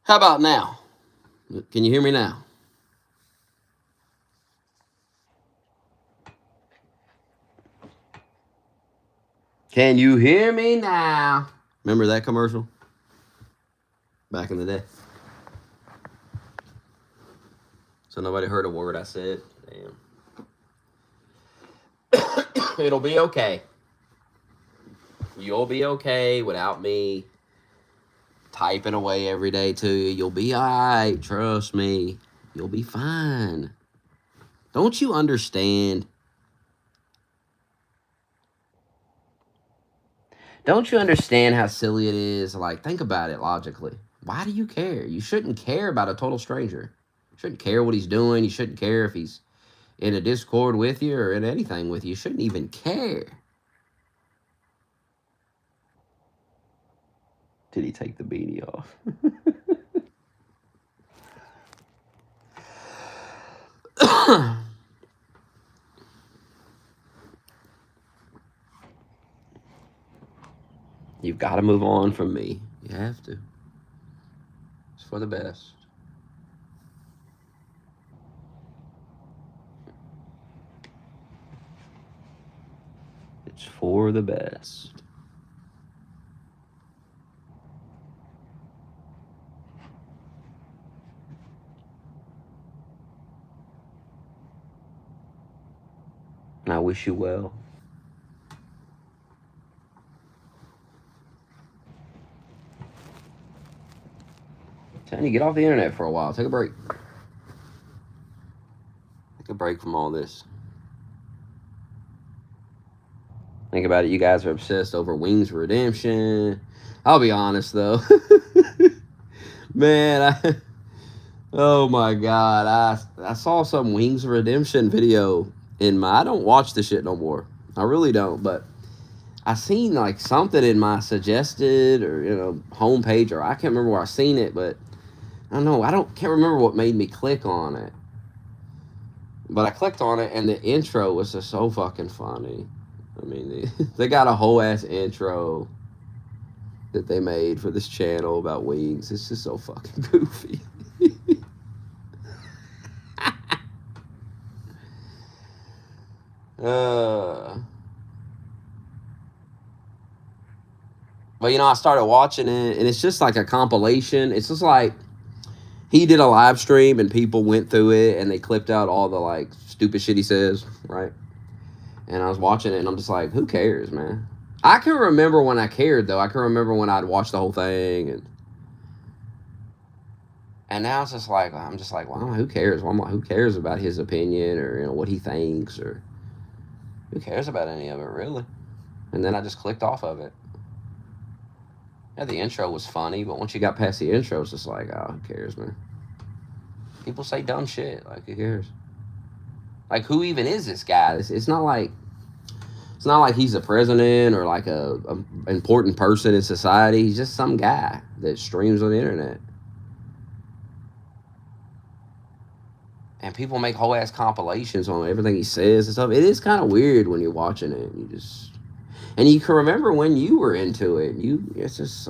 How about now? Can you hear me now? Can you hear me now? Remember that commercial? Back in the day. So nobody heard a word I said. Damn. It'll be okay. You'll be okay without me typing away every day to you. You'll be alright. Trust me. You'll be fine. Don't you understand? Don't you understand how silly it is? Like, think about it logically. Why do you care? You shouldn't care about a total stranger. You shouldn't care what he's doing. You shouldn't care if he's in a Discord with you or in anything with you. You shouldn't even care. Did he take the beanie off? You've got to move on from me. You have to. It's for the best. It's for the best. And I wish you well. Tanya, get off the internet for a while. Take a break. Take a break from all this. Think about it. You guys are obsessed over Wings Redemption. I'll be honest, though. Man, oh my God. I saw some Wings Redemption video I don't watch the shit no more. I really don't, but I seen like something in my suggested or, homepage, or I can't remember where I seen it, but I don't know. Can't remember what made me click on it. But I clicked on it, and the intro was just so fucking funny. I mean, they got a whole ass intro that they made for this channel about wings. It's just so fucking goofy. But I started watching it, and it's just like a compilation. It's just like he did a live stream, and people went through it, and they clipped out all the like stupid shit he says, right? And I was watching it, and I'm just like, who cares, man? I can remember when I cared, though. I can remember when I'd watch the whole thing, and now it's just like, I'm just like, well, who cares? Well, I'm like, who cares about his opinion or what he thinks, or who cares about any of it, really? And then I just clicked off of it. Yeah, the intro was funny, but once you got past the intro, it's just like, oh, who cares, man? People say dumb shit. Like, who cares? Like, who even is this guy? It's not like he's a president or like a important person in society. He's just some guy that streams on the internet. And people make whole ass compilations on everything he says and stuff. It is kind of weird when you're watching it. And you can remember when you were into it. You're just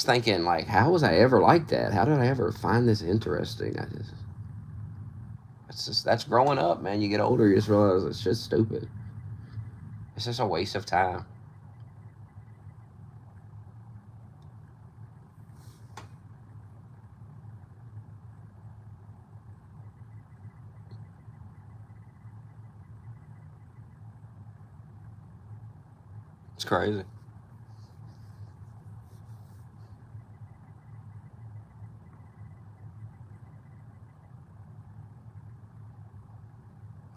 thinking like, how was I ever like that? How did I ever find this interesting? That's growing up, man. You get older, you just realize it's just stupid. It's just a waste of time. It's crazy.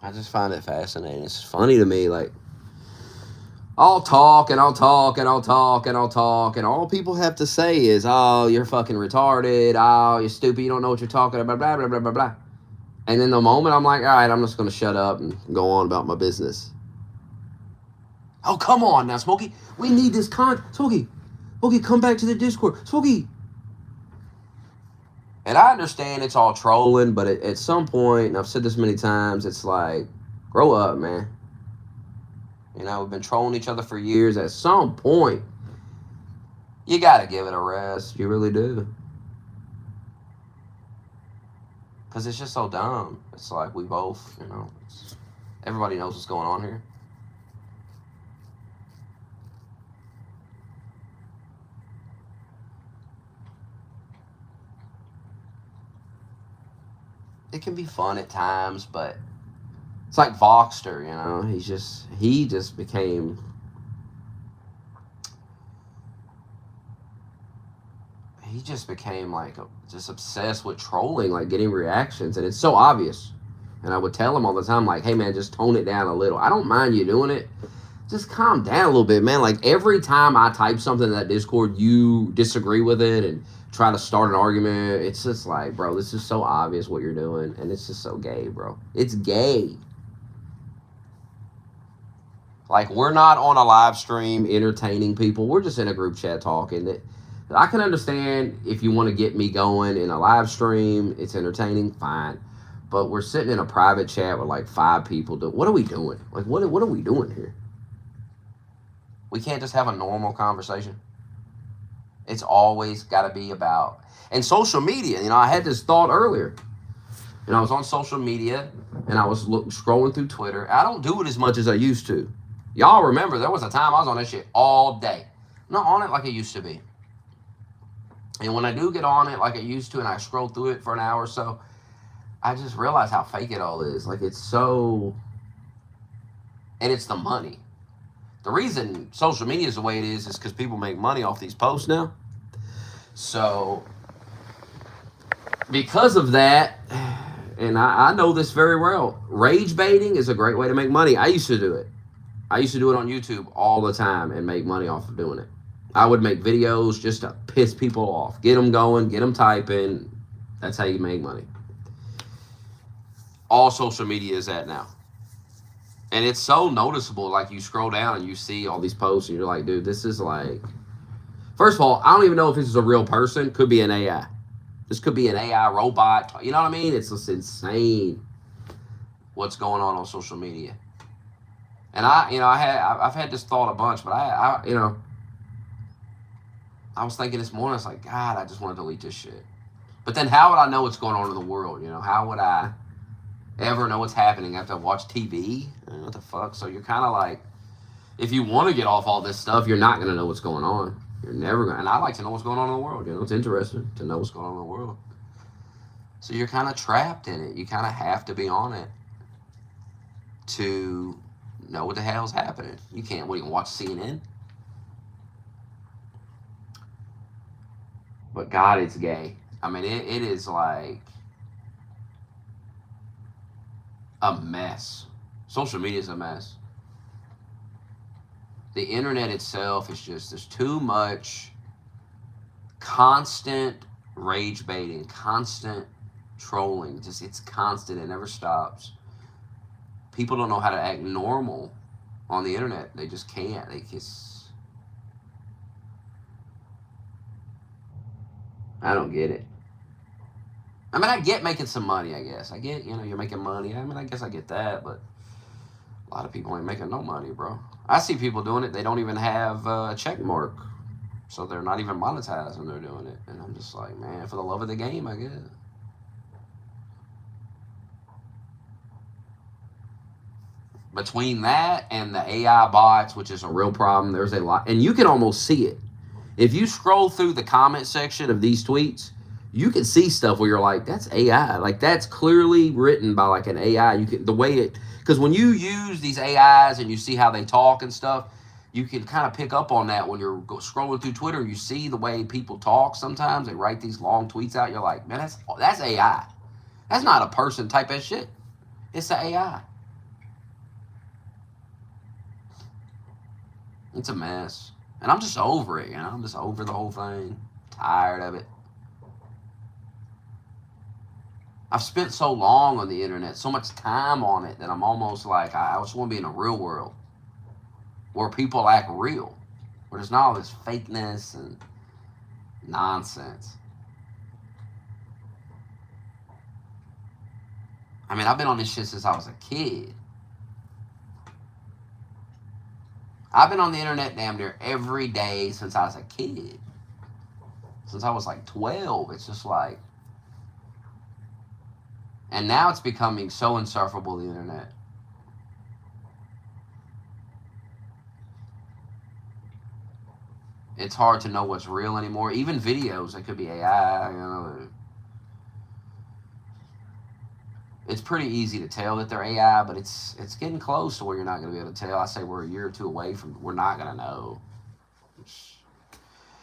I just find it fascinating. It's funny to me, like, I'll talk and I'll talk and I'll talk and I'll talk, and all people have to say is, oh, you're fucking retarded, oh, you're stupid, you don't know what you're talking about, blah, blah, blah, blah, blah. And then the moment I'm like, all right, I'm just going to shut up and go on about my business. Oh, come on now, Smokey. We need this Smokey, come back to the Discord. Smokey. And I understand it's all trolling, but at some point, and I've said this many times, it's like, grow up, man. We've been trolling each other for years. At some point, You got to give it a rest. You really do. Because it's just so dumb. It's like we both, everybody knows what's going on here. It can be fun at times, but it's like Voxter, he just became, like just obsessed with trolling, like getting reactions, and it's so obvious. And I would tell him all the time, like, hey man, just tone it down a little. I don't mind you doing it. Just calm down a little bit, man. Like every time I type something in that Discord, you disagree with it and try to start an argument. It's just like, bro, this is so obvious what you're doing, and it's just so gay, bro. It's gay. Like, we're not on a live stream entertaining people. We're just in a group chat talking. I can understand if you want to get me going in a live stream, it's entertaining, fine. But we're sitting in a private chat with like 5 people. What are we doing? Like, what are we doing here? We can't just have a normal conversation. It's always got to be about... And social media, I had this thought earlier. I was on social media, and I was scrolling through Twitter. I don't do it as much as I used to. Y'all remember, there was a time I was on that shit all day. I'm not on it like I used to be. And when I do get on it like I used to, and I scroll through it for an hour or so, I just realize how fake it all is. Like, it's so... And it's the money. The reason social media is the way it is because people make money off these posts now. So, because of that, and I know this very well, rage baiting is a great way to make money. I used to do it. I used to do it on YouTube all the time and make money off of doing it. I would make videos just to piss people off. Get them going, get them typing. That's how you make money. All social media is that now. And it's so noticeable. Like, you scroll down and you see all these posts and you're like, dude, this is like... First of all, I don't even know if this is a real person. Could be an AI. This could be an AI robot. You know what I mean? It's just insane what's going on social media. And I've had this thought a bunch, but I was thinking this morning, I was like, God, I just want to delete this shit. But then how would I know what's going on in the world? How would I ever know what's happening after I watch TV? What the fuck? So you're kind of like, if you want to get off all this stuff, you're not going to know what's going on. You're never going to. And I like to know what's going on in the world. It's interesting to know what's going on in the world. So you're kind of trapped in it. You kind of have to be on it to know what the hell's happening. You can't watch CNN? But God, it's gay. I mean, it is like a mess. Social media is a mess. The internet itself is just, there's too much constant rage baiting, constant trolling. It's constant. It never stops. People don't know how to act normal on the internet. They just can't. I don't get it. I mean, I get making some money, I guess. I get, you're making money. I mean, I guess I get that, but a lot of people ain't making no money, bro. I see people doing it. They don't even have a check mark. So they're not even monetized when they're doing it. And I'm just like, man, for the love of the game, I guess. Between that and the AI bots, which is a real problem, there's a lot. And you can almost see it. If you scroll through the comment section of these tweets, you can see stuff where you're like, that's AI. Like, that's clearly written by like an AI. Because when you use these AIs and you see how they talk and stuff, you can kind of pick up on that when you're scrolling through Twitter. You see the way people talk sometimes. They write these long tweets out. You're like, man, that's AI. That's not a person type of shit. It's the AI. It's a mess. And I'm just over it, I'm just over the whole thing. Tired of it. I've spent so long on the internet, so much time on it, that I'm almost like, I just want to be in a real world where people act real, where there's not all this fakeness and nonsense. I mean, I've been on this shit since I was a kid. I've been on the internet damn near every day since I was a kid. since I was like 12. It's just like, and now it's becoming so insufferable, the internet. It's hard to know what's real anymore. Even videos, it could be AI, you know. It's pretty easy to tell that they're AI, but it's getting close to where you're not going to be able to tell. I say we're a year or two away from, we're not going to know.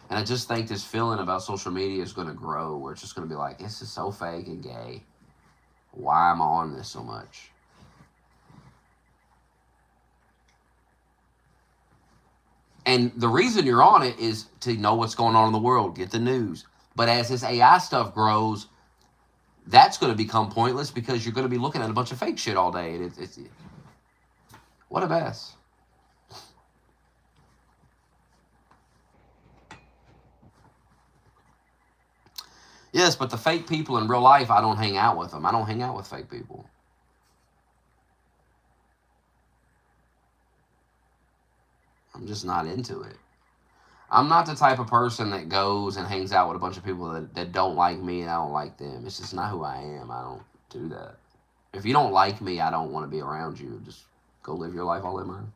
And I just think this feeling about social media is going to grow, where it's just going to be like, this is so fake and gay. Why am I on this so much? And the reason you're on it is to know what's going on in the world, get the news. But as this AI stuff grows, that's going to become pointless because you're going to be looking at a bunch of fake shit all day. And it's what a mess. Yes, but the fake people in real life, I don't hang out with them. I don't hang out with fake people. I'm just not into it. I'm not the type of person that goes and hangs out with a bunch of people that don't like me and I don't like them. It's just not who I am. I don't do that. If you don't like me, I don't want to be around you. Just go live your life. I'll live mine.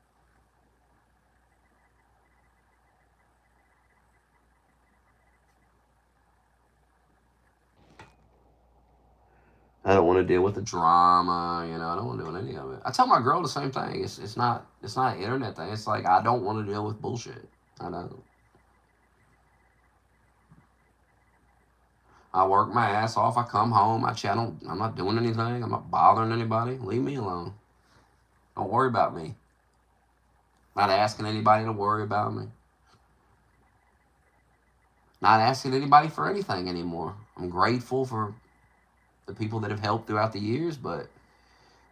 I don't want to deal with the drama, you know. I don't want to deal with any of it. I tell my girl the same thing. It's not an internet thing. It's like I don't want to deal with bullshit. I don't. I work my ass off. I come home. I chat. I'm not doing anything. I'm not bothering anybody. Leave me alone. Don't worry about me. Not asking anybody to worry about me. Not asking anybody for anything anymore. I'm grateful for the people that have helped throughout the years, but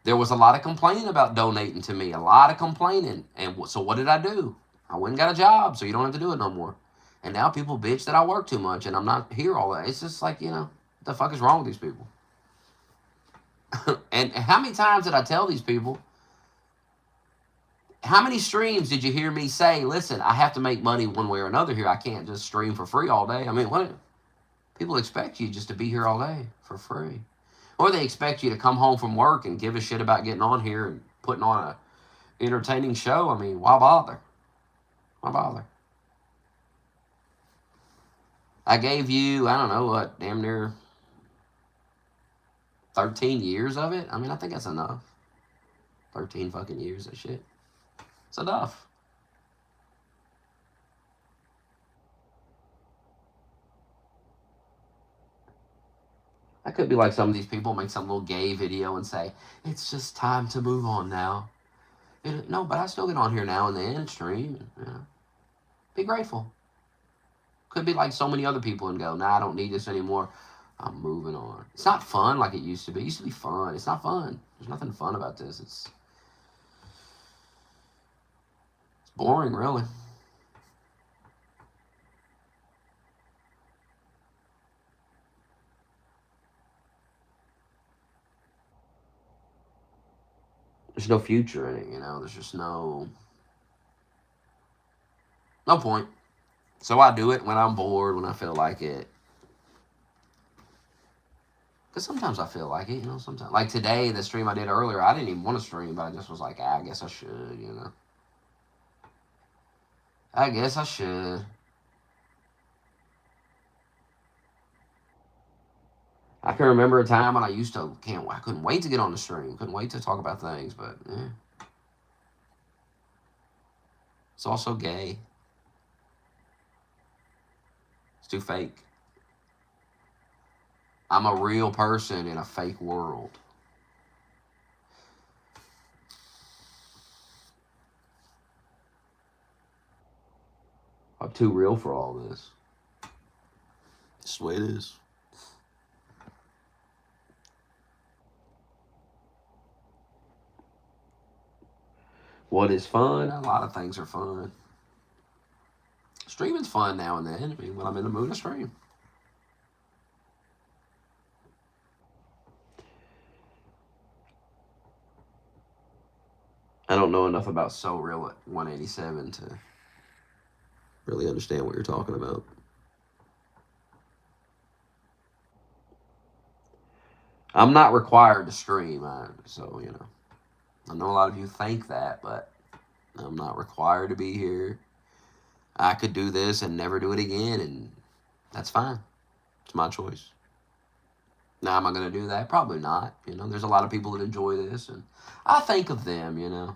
there was a lot of complaining about donating to me. A lot of complaining. And so what did I do? I went and got a job, so you don't have to do it no more. And now people bitch that I work too much and I'm not here all that. It's just like, what the fuck is wrong with these people? And how many times did I tell these people? How many streams did you hear me say, listen, I have to make money one way or another here. I can't just stream for free all day. I mean, what? People expect you just to be here all day for free. Or they expect you to come home from work and give a shit about getting on here and putting on a entertaining show. I mean, why bother? Why bother? I gave you, I don't know what, damn near 13 years of it. I mean, I think that's enough. 13 fucking years of shit. It's enough. I could be like some of these people, make some little gay video and say, it's just time to move on now. No, but I still get on here now and then and stream. Be grateful. Could be like so many other people and go, nah, I don't need this anymore. I'm moving on. It's not fun like it used to be. It used to be fun. It's not fun. There's nothing fun about this. It's boring, really. There's no future in it, There's just no point. So I do it when I'm bored, when I feel like it. Because sometimes I feel like it, sometimes. Like today, the stream I did earlier, I didn't even want to stream, but I just was like, I guess I should, I guess I should. I can remember a time when I I couldn't wait to get on the stream. Couldn't wait to talk about things, but it's also gay. It's too fake. I'm a real person in a fake world. I'm too real for all this. That's the way it is. What is fun? A lot of things are fun. Streaming's fun now and then. I mean, when I'm in the mood, I stream. I don't know enough about So Real at 187 to really understand what you're talking about. I'm not required to stream, so you know. I know a lot of you think that, but I'm not required to be here. I could do this and never do it again, and that's fine. It's my choice. Now, am I going to do that? Probably not. You know, there's a lot of people that enjoy this, and I think of them, you know.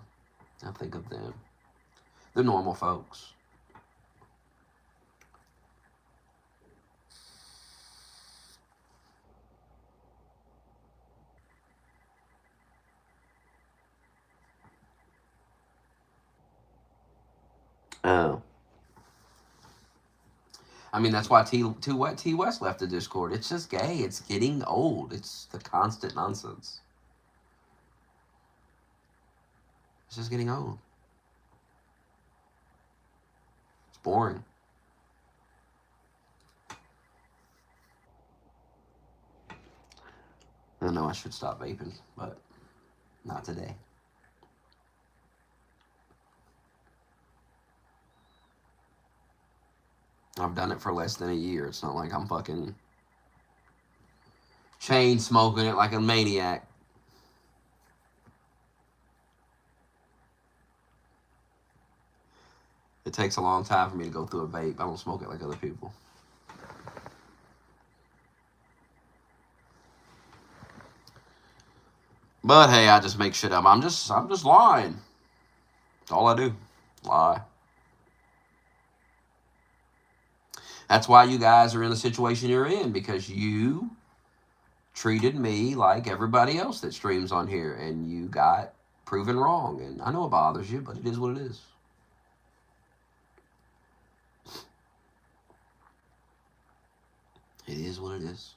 I think of them. The normal folks. Oh. I mean, that's why T West left the Discord. It's just gay. It's getting old. It's the constant nonsense. It's just getting old. It's boring. I know I should stop vaping, but not today. I've done it for less than a year. It's not like I'm fucking chain smoking it like a maniac. It takes a long time for me to go through a vape. I don't smoke it like other people. But hey, I just make shit up. I'm just lying. That's all I do. Lie. That's why you guys are in the situation you're in, because you treated me like everybody else that streams on here, and you got proven wrong. And I know it bothers you, but it is what it is. It is what it is.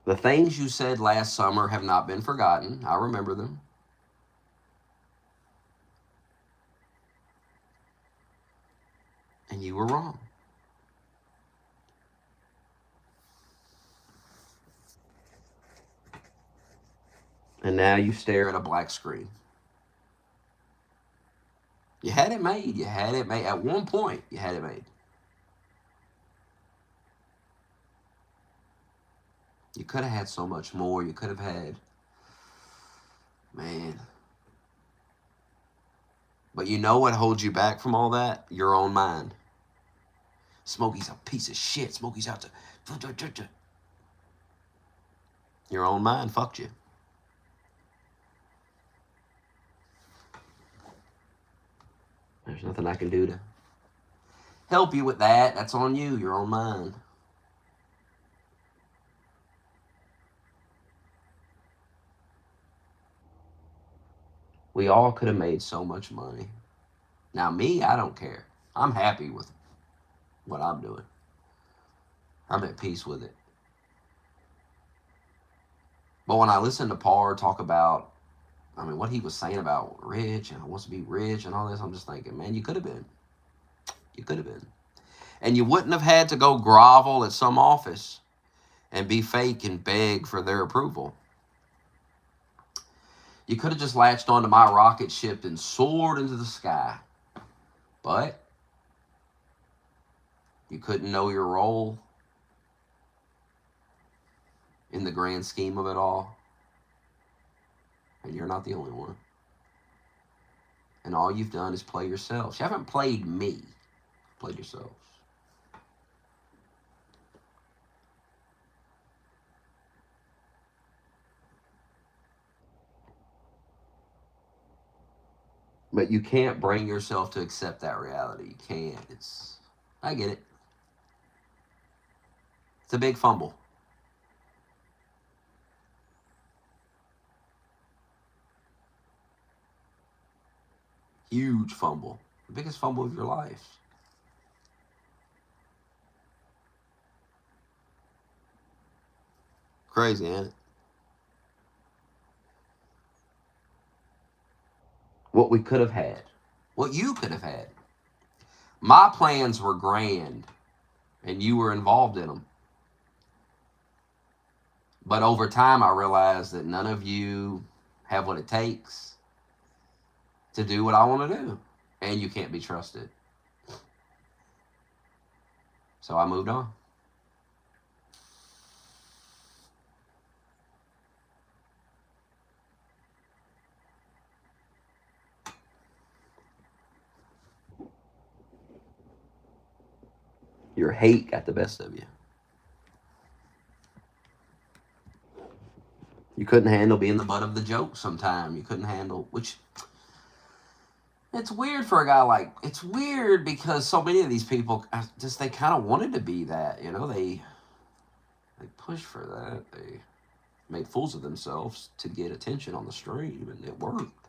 The things you said last summer have not been forgotten. I remember them. And you were wrong. And now you stare at a black screen. You had it made. You had it made. At one point, you had it made. You could have had so much more. You could have had, man. But you know what holds you back from all that? Your own mind. Smokey's a piece of shit. Smokey's out to. Your own mind fucked you. There's nothing I can do to help you with that. That's on you, your own mind. We all could have made so much money. Now, me, I don't care. I'm happy with what I'm doing. I'm at peace with it. But when I listen to Parr talk about, I mean, what he was saying about rich and wants to be rich and all this, I'm just thinking, man, you could have been. You could have been. And you wouldn't have had to go grovel at some office and be fake and beg for their approval. You could have just latched onto my rocket ship and soared into the sky. But you couldn't know your role in the grand scheme of it all. And you're not the only one. And all you've done is play yourselves. You haven't played me. You played yourselves. But you can't bring yourself to accept that reality. You can't. I get it. It's a big fumble. Huge fumble. The biggest fumble of your life. Crazy, ain't it? What we could have had. What you could have had. My plans were grand, and you were involved in them. But over time, I realized that none of you have what it takes to do what I want to do. And you can't be trusted. So I moved on. Your hate got the best of you. You couldn't handle being the butt of the joke sometime. You couldn't handle, which it's weird for a guy like, it's weird because so many of these people just, they kind of wanted to be that, you know, they pushed for that. They made fools of themselves to get attention on the stream, and it worked.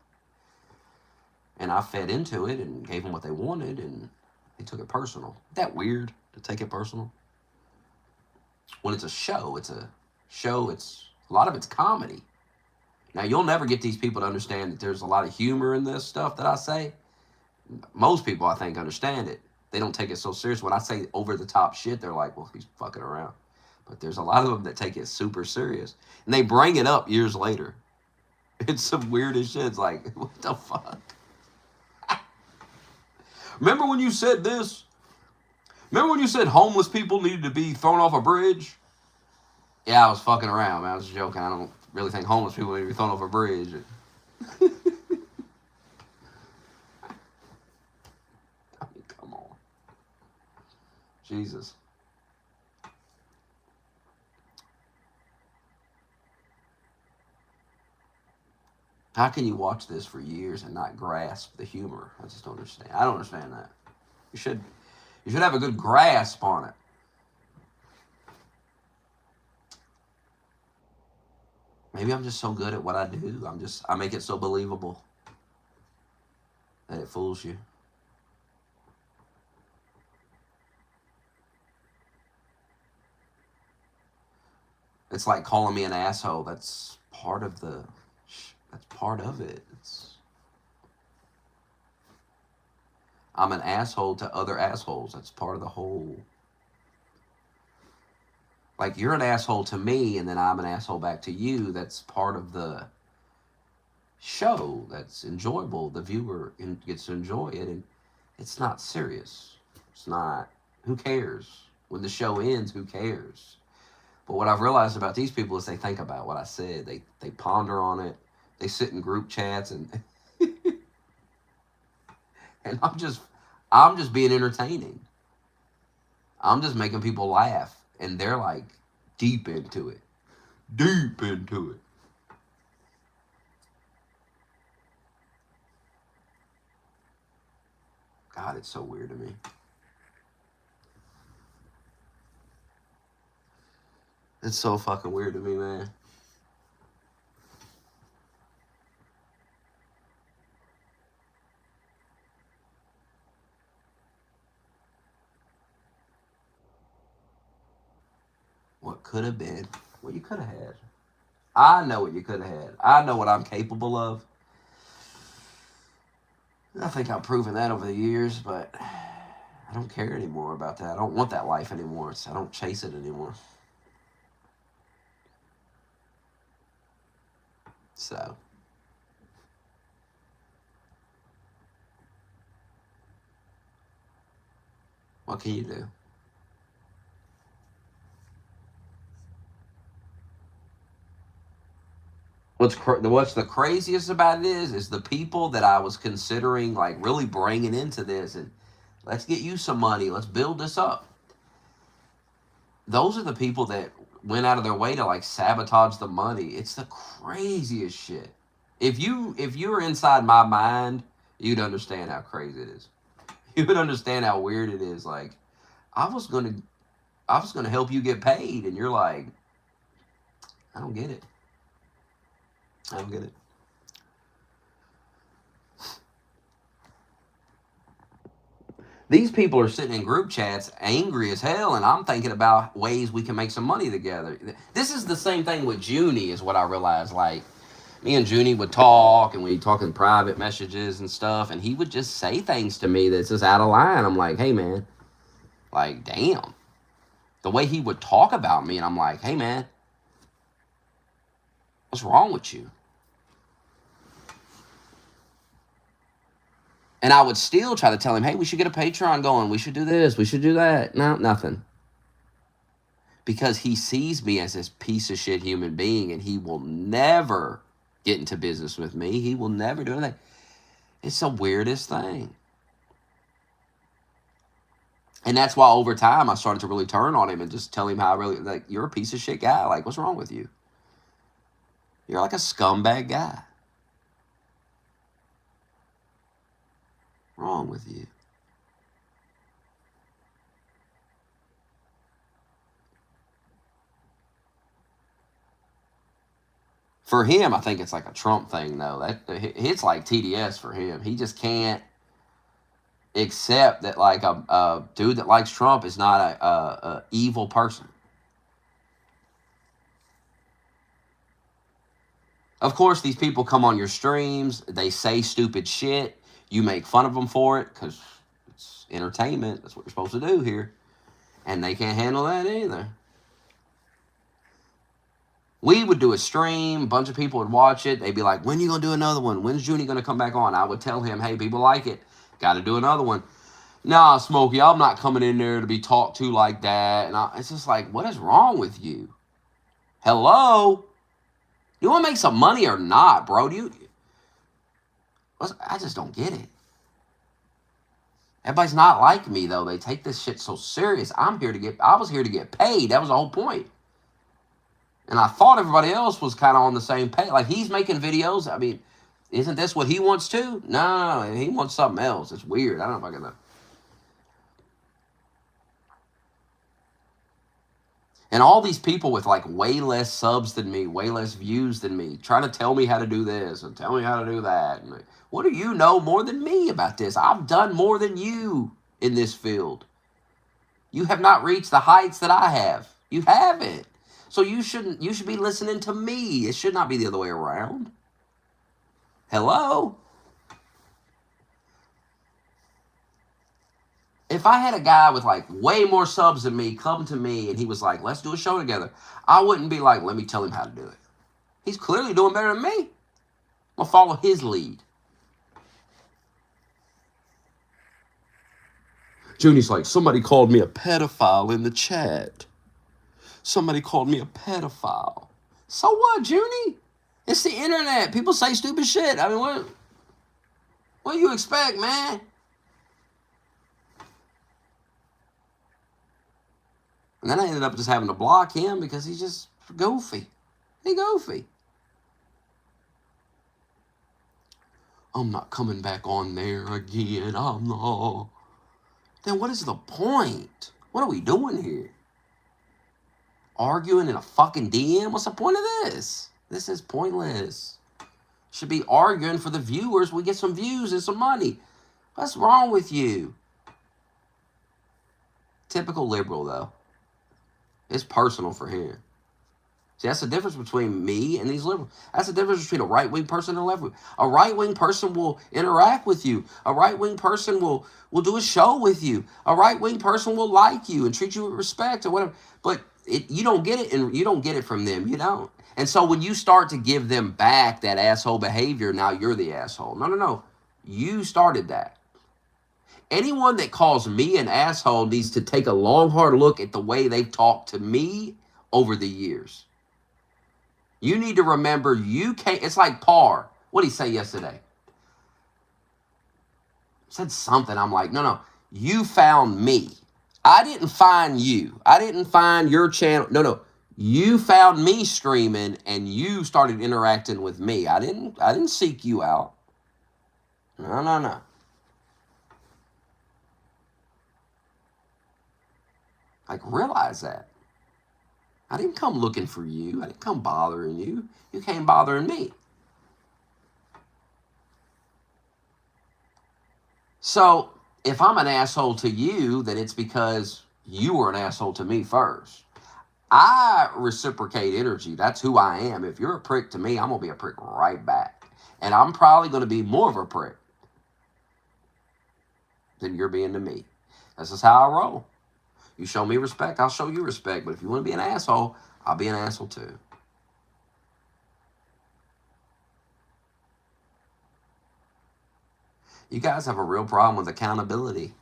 And I fed into it and gave them what they wanted, and they took it personal. Isn't that weird to take it personal? When it's a show, it's a lot of it's comedy. Now, you'll never get these people to understand that there's a lot of humor in this stuff that I say. Most people, I think, understand it. They don't take it so serious. When I say over the top shit, they're like, well, he's fucking around. But there's a lot of them that take it super serious. And they bring it up years later. It's some weirdest shit. It's like, what the fuck? Remember when you said this? Remember when you said homeless people needed to be thrown off a bridge? Yeah, I was fucking around, man. I was joking. I don't really think homeless people need to be thrown off a bridge. I mean, come on. Jesus. How can you watch this for years and not grasp the humor? I just don't understand. I don't understand that. You should have a good grasp on it. Maybe I'm just so good at what I do. I make it so believable that it fools you. It's like calling me an asshole. That's part of it. I'm an asshole to other assholes. That's part of the whole. Like, you're an asshole to me, and then I'm an asshole back to you. That's part of the show. That's enjoyable. The viewer gets to enjoy it, and it's not serious. It's not. Who cares? When the show ends, who cares? But what I've realized about these people is they think about what I said. They ponder on it. They sit in group chats, and and I'm just being entertaining. I'm just making people laugh. And they're like deep into it. Deep into it. God, it's so weird to me. It's so fucking weird to me, man. What could have been. What you could have had. I know what you could have had. I know what I'm capable of. I think I've proven that over the years, but I don't care anymore about that. I don't want that life anymore. I don't chase it anymore. So. What can you do? What's the craziest about it is the people that I was considering, like, really bringing into this, and let's get you some money, let's build this up. Those are the people that went out of their way to, like, sabotage the money. It's the craziest shit. If you were inside my mind, you'd understand how crazy it is. You would understand how weird it is. Like, I was gonna help you get paid, and you're like, I don't get it. I don't get it. These people are sitting in group chats angry as hell, and I'm thinking about ways we can make some money together. This is the same thing with Junie, is what I realized. Like, me and Junie would talk, and we'd talk in private messages and stuff, and he would just say things to me that's just out of line. I'm like, hey, man, like, damn. The way he would talk about me, and I'm like, hey, man, what's wrong with you? And I would still try to tell him, hey, we should get a Patreon going. We should do this. We should do that. No, nothing. Because he sees me as this piece of shit human being, and he will never get into business with me. He will never do anything. It's the weirdest thing. And that's why over time I started to really turn on him and just tell him how I really, like, you're a piece of shit guy. Like, what's wrong with you? You're like a scumbag guy. Wrong with you? For him, I think it's like a Trump thing, though. It's like TDS for him. He just can't accept that, like, a dude that likes Trump is not a evil person. Of course, these people come on your streams. They say stupid shit. You make fun of them for it because it's entertainment. That's what you're supposed to do here. And they can't handle that either. We would do a stream. A bunch of people would watch it. They'd be like, when are you going to do another one? When's Junie going to come back on? I would tell him, hey, people like it. Got to do another one. Nah, Smokey, I'm not coming in there to be talked to like that. And it's just like, what is wrong with you? Hello? You want to make some money or not, bro? I just don't get it. Everybody's not like me, though. They take this shit so serious. I was here to get paid. That was the whole point. And I thought everybody else was kind of on the same page. Like, he's making videos. I mean, isn't this what he wants too? No, he wants something else. It's weird. I don't know if I can. And all these people with like way less subs than me, way less views than me, trying to tell me how to do this and tell me how to do that. And what do you know more than me about this? I've done more than you in this field. You have not reached the heights that I have. You haven't. So you should be listening to me. It should not be the other way around. Hello? If I had a guy with like way more subs than me come to me and he was like, let's do a show together, I wouldn't be like, let me tell him how to do it. He's clearly doing better than me. I'm going to follow his lead. Junie's like, somebody called me a pedophile in the chat. Somebody called me a pedophile. So what, Junie? It's the internet. People say stupid shit. I mean, what do you expect, man? And then I ended up just having to block him because he's just goofy. He goofy. I'm not coming back on there again. I'm not. Then what is the point? What are we doing here? Arguing in a fucking DM? What's the point of this? This is pointless. Should be arguing for the viewers. We get some views and some money. What's wrong with you? Typical liberal, though. It's personal for him. See, that's the difference between me and these liberals. That's the difference between a right-wing person and a left-wing. A right-wing person will interact with you. A right-wing person will do a show with you. A right-wing person will like you and treat you with respect or whatever. But you don't get it, and you don't get it from them. You don't. And so when you start to give them back that asshole behavior, now you're the asshole. No. You started that. Anyone that calls me an asshole needs to take a long, hard look at the way they've talked to me over the years. You need to remember you can't. It's like Parr. What did he say yesterday? Said something. I'm like, no. You found me. I didn't find you. I didn't find your channel. No. You found me streaming and you started interacting with me. I didn't seek you out. No. Like, realize that. I didn't come looking for you. I didn't come bothering you. You came bothering me. So if I'm an asshole to you, then it's because you were an asshole to me first. I reciprocate energy. That's who I am. If you're a prick to me, I'm going to be a prick right back. And I'm probably going to be more of a prick than you're being to me. This is how I roll. You show me respect, I'll show you respect. But if you want to be an asshole, I'll be an asshole too. You guys have a real problem with accountability.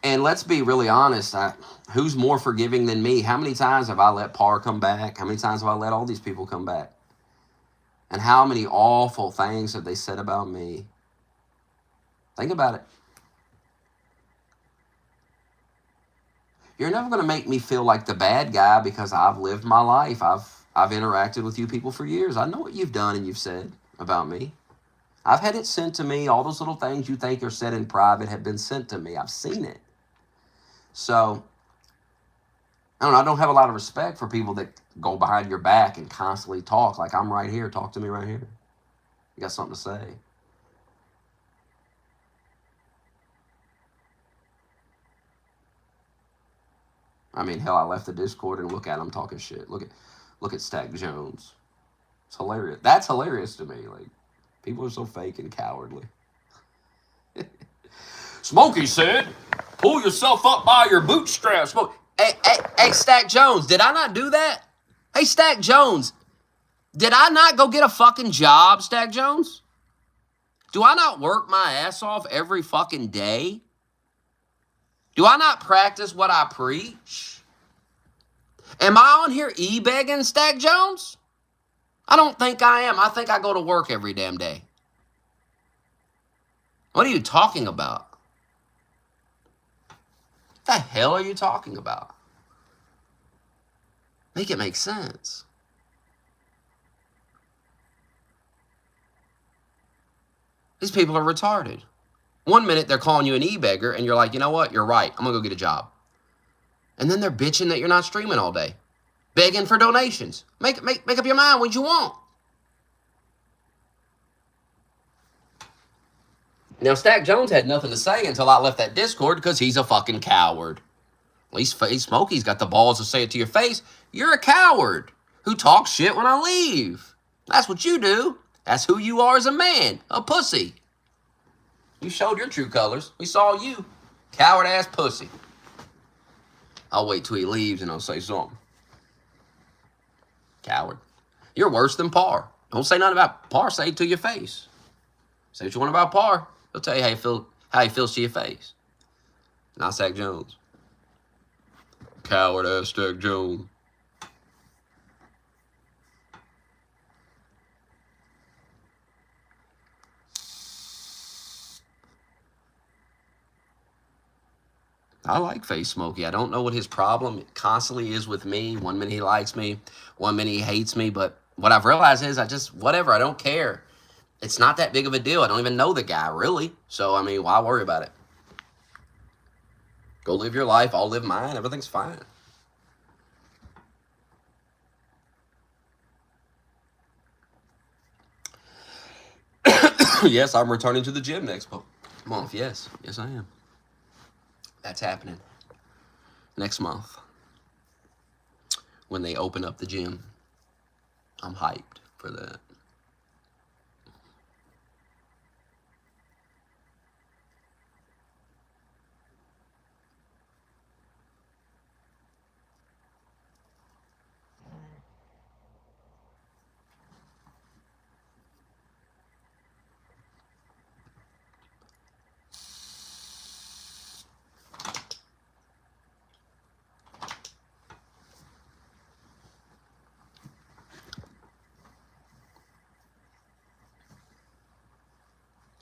And let's be really honest. Who's more forgiving than me? How many times have I let Parr come back? How many times have I let all these people come back? And how many awful things have they said about me? Think about it. You're never going to make me feel like the bad guy because I've lived my life. I've interacted with you people for years. I know what you've done and you've said about me. I've had it sent to me. All those little things you think are said in private have been sent to me. I've seen it. So, I don't know. I don't have a lot of respect for people that go behind your back and constantly talk like I'm right here. Talk to me right here. You got something to say. I mean, hell, I left the Discord and look at him talking shit. Look at Stack Jones. It's hilarious. That's hilarious to me. Like, people are so fake and cowardly. Smokey said, pull yourself up by your bootstraps. Hey, Stack Jones, did I not do that? Hey, Stack Jones, did I not go get a fucking job, Stack Jones? Do I not work my ass off every fucking day? Do I not practice what I preach? Am I on here e-begging, Stack Jones? I don't think I am. I think I go to work every damn day. What are you talking about? What the hell are you talking about? Make it make sense. These people are retarded. 1 minute they're calling you an e-beggar and you're like, you know what? You're right. I'm going to go get a job. And then they're bitching that you're not streaming all day. Begging for donations. Make up your mind what you want. Now, Stack Jones had nothing to say until I left that Discord because he's a fucking coward. At least Smokey's got the balls to say it to your face. You're a coward who talks shit when I leave. That's what you do. That's who you are as a man. A pussy. You showed your true colors. We saw you. Coward-ass pussy. I'll wait till he leaves and I'll say something. Coward. You're worse than Parr. Don't say nothing about Parr. Say it to your face. Say what you want about Parr. He'll tell you how he feels to your face. Not Stack Jones. Coward-ass Stack Jones. I like Face Smokey. I don't know what his problem constantly is with me. 1 minute he likes me, 1 minute he hates me. But what I've realized is whatever, I don't care. It's not that big of a deal. I don't even know the guy, really. So, I mean, why worry about it? Go live your life. I'll live mine. Everything's fine. Yes, I'm returning to the gym next month. Yes, I am. That's happening next month when they open up the gym. I'm hyped for that.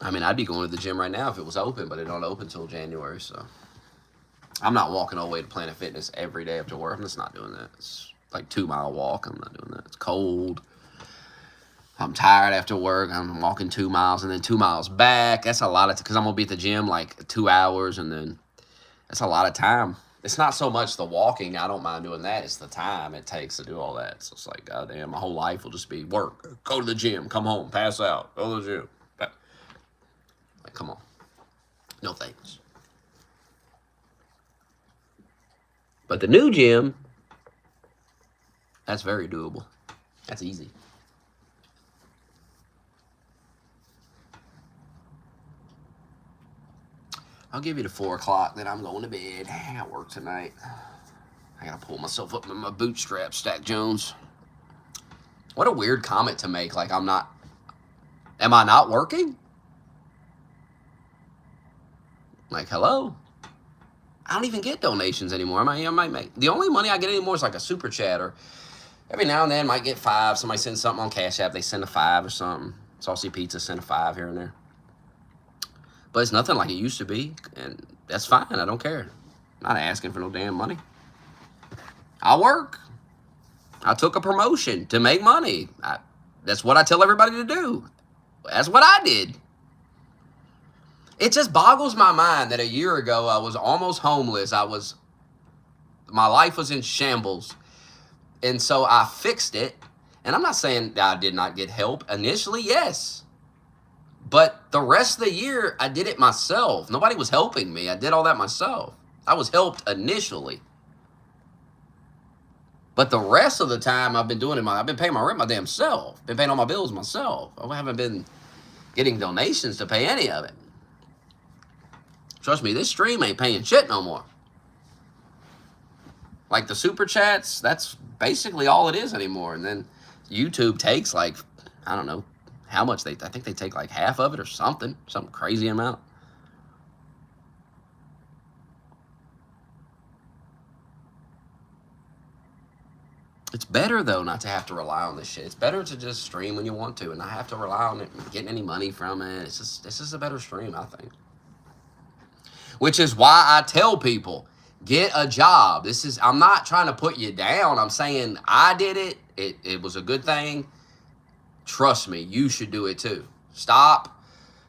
I mean, I'd be going to the gym right now if it was open, but it don't open until January, so. I'm not walking all the way to Planet Fitness every day after work. I'm just not doing that. It's like 2 mile walk. I'm not doing that. It's cold. I'm tired after work. I'm walking 2 miles and then 2 miles back. That's a lot of, because I'm going to be at the gym like 2 hours and then that's a lot of time. It's not so much the walking. I don't mind doing that. It's the time it takes to do all that. So it's like, goddamn, my whole life will just be work. Go to the gym. Come home. Pass out. Go to the gym. Like, come on. No thanks. But the new gym, that's very doable. That's easy. I'll give you to 4 o'clock, then I'm going to bed. I got work tonight. I got to pull myself up in my bootstraps, Stack Jones. What a weird comment to make. Like, am I not working? Like, hello? I don't even get donations anymore. I might make, the only money I get anymore is like a super chat, or every now and then might get $5. Somebody sends something on Cash App, they send a $5 or something. Saucy Pizza send a $5 here and there. But it's nothing like it used to be, and that's fine. I don't care. I'm not asking for no damn money. I work. I took a promotion to make money. That's what I tell everybody to do. That's what I did. It just boggles my mind that a year ago I was almost homeless. My life was in shambles. And so I fixed it. And I'm not saying that I did not get help. Initially, yes. But the rest of the year, I did it myself. Nobody was helping me. I did all that myself. I was helped initially. But the rest of the time, I've been doing it. I've been paying my rent my damn self. Been paying all my bills myself. I haven't been getting donations to pay any of it. Trust me, this stream ain't paying shit no more. Like the super chats, that's basically all it is anymore. And then YouTube takes like, I don't know how much I think they take like half of it or something crazy amount. It's better, though, not to have to rely on this shit. It's better to just stream when you want to and not have to rely on it, getting any money from it. This is a better stream, I think. Which is why I tell people, get a job. I'm not trying to put you down. I'm saying I did it. It was a good thing. Trust me, you should do it too. Stop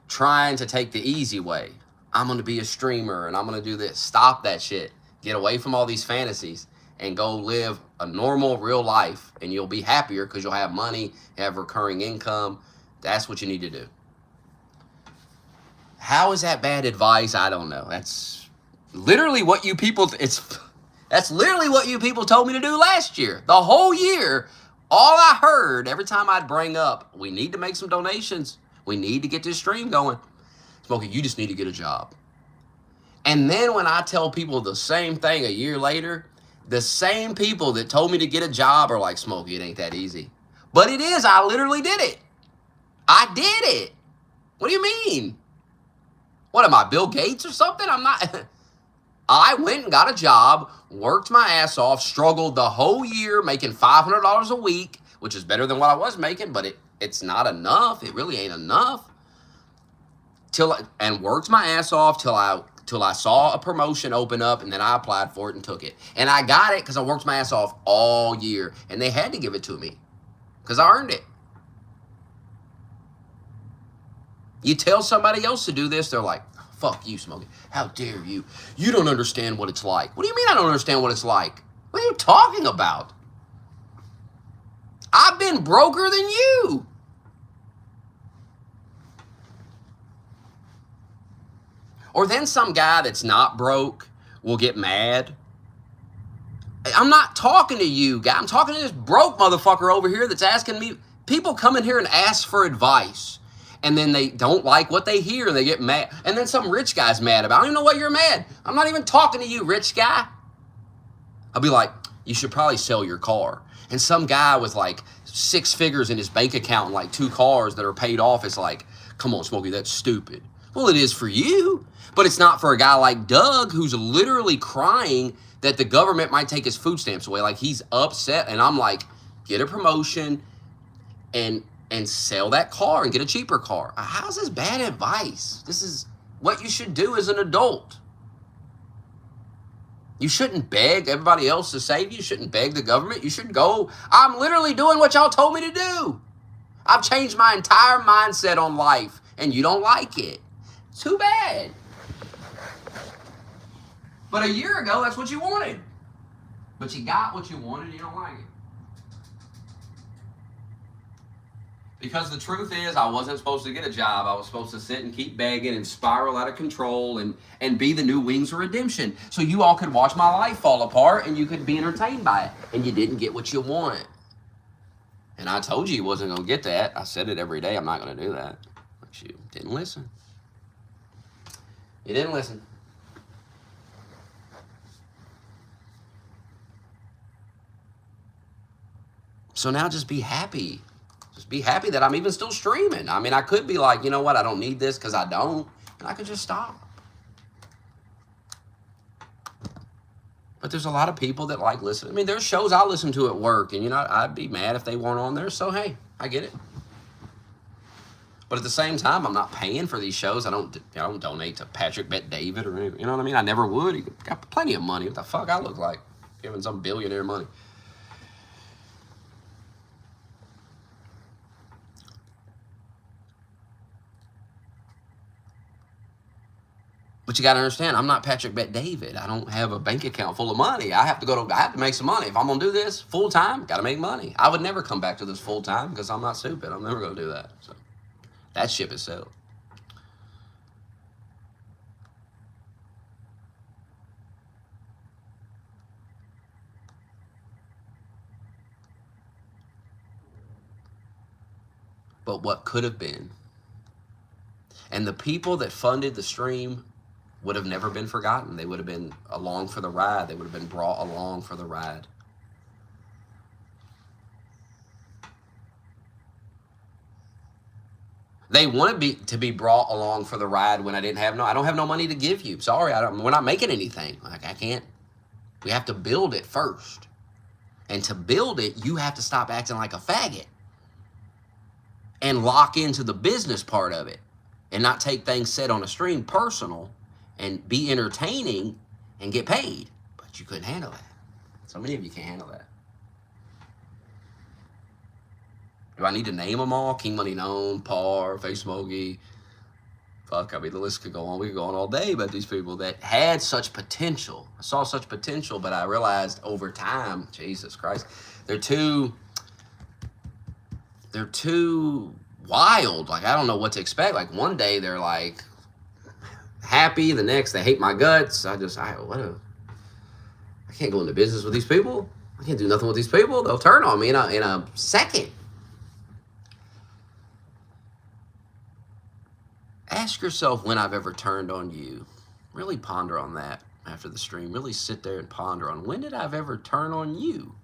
trying to take the easy way. I'm going to be a streamer and I'm going to do this. Stop that shit. Get away from all these fantasies and go live a normal, real life, and you'll be happier because you'll have money, have recurring income. That's what you need to do. How is that bad advice? I don't know. That's literally what you people, that's literally what you people told me to do last year. The whole year, all I heard every time I'd bring up, we need to make some donations. We need to get this stream going. Smokey, you just need to get a job. And then when I tell people the same thing a year later, the same people that told me to get a job are like, Smokey, it ain't that easy. But it is. I literally did it. I did it. What do you mean? What am I, Bill Gates or something? I'm not. I went and got a job, worked my ass off, struggled the whole year, making $500 a week, which is better than what I was making, but it's not enough. It really ain't enough. And worked my ass off till I saw a promotion open up, and then I applied for it and took it. And I got it because I worked my ass off all year, and they had to give it to me because I earned it. You tell somebody else to do this, they're like, fuck you, Smokey. How dare you? You don't understand what it's like. What do you mean I don't understand what it's like? What are you talking about? I've been broker than you. Or then some guy that's not broke will get mad. I'm not talking to you, guy. I'm talking to this broke motherfucker over here that's asking me. People come in here and ask for advice, and then they don't like what they hear, and they get mad. And then some rich guy's mad about it. I don't even know what you're mad. I'm not even talking to you, rich guy. I'll be like, you should probably sell your car. And some guy with like 6 figures in his bank account and like 2 cars that are paid off is like, come on, Smokey, that's stupid. Well, it is for you, but it's not for a guy like Doug who's literally crying that the government might take his food stamps away. Like, he's upset, and I'm like, get a promotion and sell that car and get a cheaper car. How's this bad advice? This is what you should do as an adult. You shouldn't beg everybody else to save you. You shouldn't beg the government. You should go, I'm literally doing what y'all told me to do. I've changed my entire mindset on life, and you don't like it. Too bad. But a year ago, that's what you wanted. But you got what you wanted, and you don't like it. Because the truth is, I wasn't supposed to get a job. I was supposed to sit and keep begging and spiral out of control and be the new Wings of Redemption. So you all could watch my life fall apart and you could be entertained by it. And you didn't get what you want. And I told you wasn't going to get that. I said it every day. I'm not going to do that. But you didn't listen. You didn't listen. So now just be happy. Just be happy that I'm even still streaming. I mean, I could be like, you know what? I don't need this because I don't. And I could just stop. But there's a lot of people that like listening. I mean, there's shows I listen to at work, and I'd be mad if they weren't on there. So hey, I get it. But at the same time, I'm not paying for these shows. I don't donate to Patrick Bet David or anything. You know what I mean? I never would. He got plenty of money. What the fuck I look like? Giving some billionaire money. But you got to understand, I'm not Patrick Bet David. I don't have a bank account full of money. I have to make some money. If I'm going to do this full time, got to make money. I would never come back to this full time because I'm not stupid. I'm never going to do that. So that ship is sailed. But what could have been, and the people that funded the stream would have never been forgotten. They would have been along for the ride. They would have been brought along for the ride. They wanted to be brought along for the ride when I don't have no money to give you. Sorry, we're not making anything. Like, I can't. We have to build it first. And to build it, you have to stop acting like a faggot and lock into the business part of it and not take things said on a stream personal and be entertaining and get paid. But you couldn't handle that. So many of you can't handle that. Do I need to name them all? King Money Known, Par, Face Smokey. Fuck, I mean, the list could go on. We could go on all day about these people that had such potential. I saw such potential, but I realized over time, Jesus Christ, they're too wild. Like, I don't know what to expect. Like, one day they're like happy, the next they hate my guts. I can't go into business with these people. I can't do nothing with these people. They'll turn on me in a second. Ask yourself when I've ever turned on you. Really ponder on that after the stream. Really sit there and ponder on when did I've ever turn on you?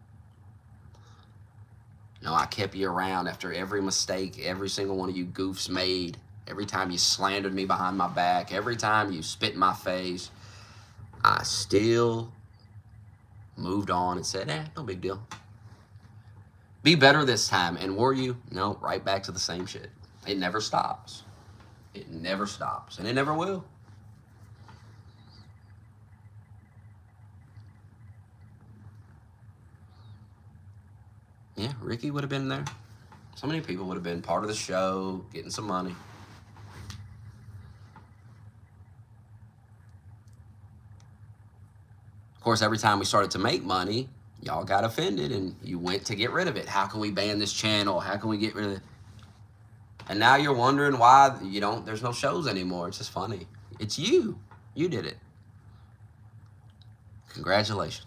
No, I kept you around after every mistake every single one of you goofs made. Every time you slandered me behind my back. Every time you spit in my face. I still moved on and said, no big deal. Be better this time. And were you? No, right back to the same shit. It never stops. It never stops. And it never will. Yeah, Ricky would have been there. So many people would have been part of the show, getting some money. Of course, every time we started to make money, y'all got offended and you went to get rid of it. How can we ban this channel? How can we get rid of it? And now you're wondering why there's no shows anymore. It's just funny. It's you. You did it. Congratulations.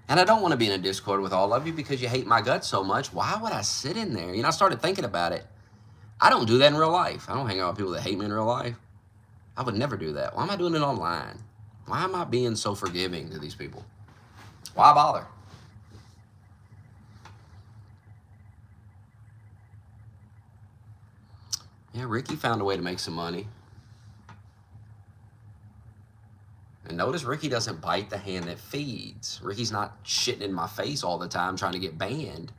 And I don't want to be in a Discord with all of you because you hate my guts so much. Why would I sit in there? I started thinking about it. I don't do that in real life. I don't hang out with people that hate me in real life. I would never do that. Why am I doing it online? Why am I being so forgiving to these people? Why bother? Yeah, Ricky found a way to make some money. And notice Ricky doesn't bite the hand that feeds. Ricky's not shitting in my face all the time trying to get banned,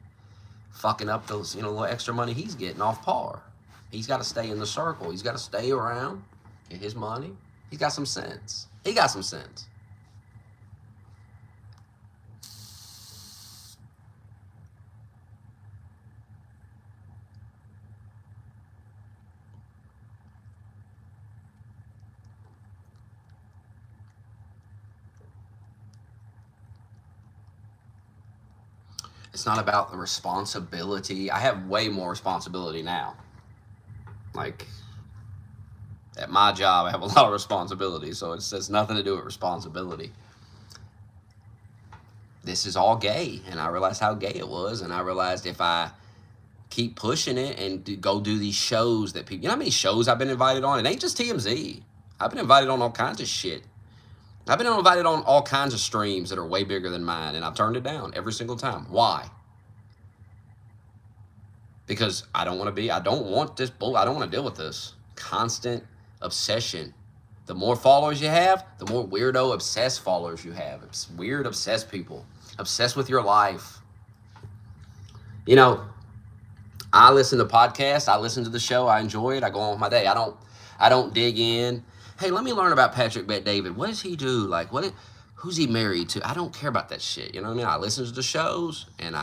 fucking up those, little extra money he's getting off Par. He's got to stay in the circle. He's got to stay around, get his money. He's got some sense. He got some sense. It's not about the responsibility. I have way more responsibility now. Like, at my job, I have a lot of responsibility, so it has nothing to do with responsibility. This is all gay, and I realized how gay it was, and I realized if I keep pushing it and go do these shows that people... You know how many shows I've been invited on? It ain't just TMZ. I've been invited on all kinds of shit. I've been invited on all kinds of streams that are way bigger than mine, and I've turned it down every single time. Why? Because I don't want to want this bull. I don't want to deal with this constant obsession The more followers you have, the more weirdo, obsessed followers you have. It's weird, obsessed people. Obsessed with your life. You know, I listen to podcasts. I listen to the show. I enjoy it. I go on with my day. I don't dig in. Hey, let me learn about Patrick Bet-David. What does he do? Like, who's he married to? I don't care about that shit. You know what I mean? I listen to the shows, and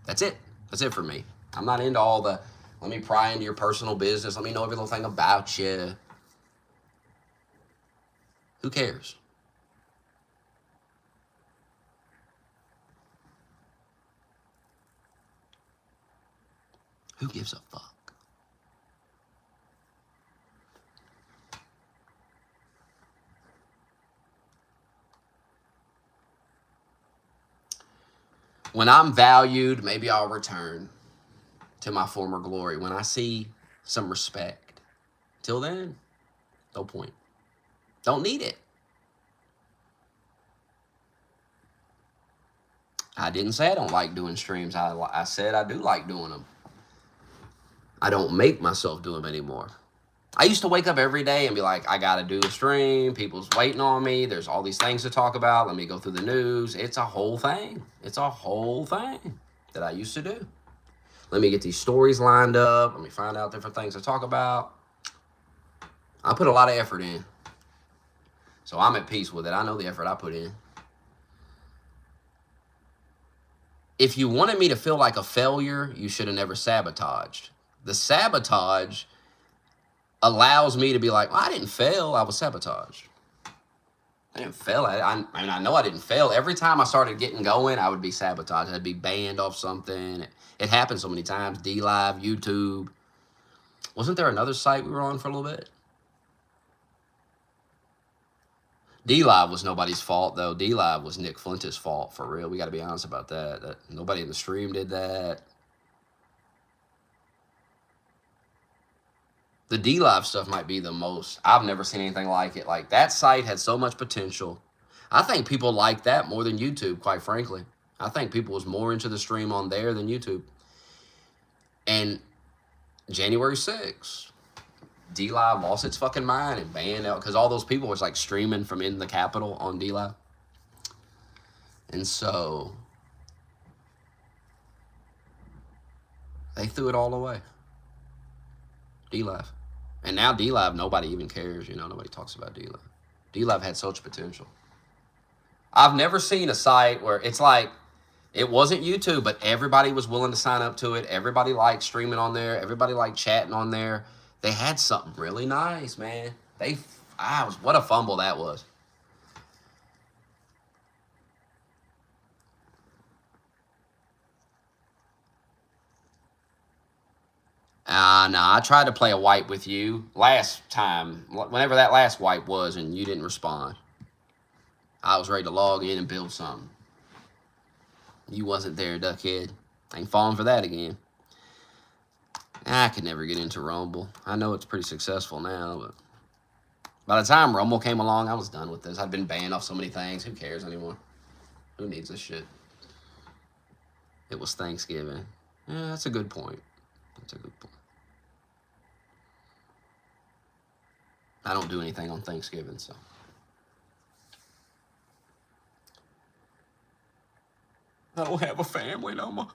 that's it. That's it for me. I'm not into all the, let me pry into your personal business. Let me know every little thing about you. Who cares? Who gives a fuck? When I'm valued, maybe I'll return to my former glory. When I see some respect. Till then, no point. Don't need it. I didn't say I don't like doing streams. I said I do like doing them. I don't make myself do them anymore. I used to wake up every day and be like, I got to do a stream. People's waiting on me. There's all these things to talk about. Let me go through the news. It's a whole thing. It's a whole thing that I used to do. Let me get these stories lined up. Let me find out different things to talk about. I put a lot of effort in. So I'm at peace with it. I know the effort I put in. If you wanted me to feel like a failure, you should have never sabotaged. The sabotage allows me to be like, well, I didn't fail. I was sabotaged. I didn't fail. I mean, I know I didn't fail. Every time I started getting going, I would be sabotaged. I'd be banned off something. It happened so many times. DLive, YouTube. Wasn't there another site we were on for a little bit? DLive was nobody's fault, though. DLive was Nick Flint's fault, for real. We got to be honest about that. Nobody in the stream did that. The DLive stuff might be the most. I've never seen anything like it. Like, that site had so much potential. I think people like that more than YouTube, quite frankly. I think people was more into the stream on there than YouTube. And January 6th, DLive lost its fucking mind and banned out because all those people was like streaming from in the Capitol on DLive. And so they threw it all away. DLive. And now DLive, nobody even cares, you know, nobody talks about DLive. DLive had such potential. I've never seen a site where it's like, it wasn't YouTube, but everybody was willing to sign up to it. Everybody liked streaming on there. Everybody liked chatting on there. They had something really nice, man. What a fumble that was. No, I tried to play a wipe with you last time, whenever that last wipe was, and you didn't respond. I was ready to log in and build something. You wasn't there, duckhead. I ain't falling for that again. I could never get into Rumble. I know it's pretty successful now, but by the time Rumble came along, I was done with this. I'd been banned off so many things. Who cares anymore? Who needs this shit? It was Thanksgiving. Yeah, that's a good point. That's a good point. I don't do anything on Thanksgiving, so. I don't have a family no more.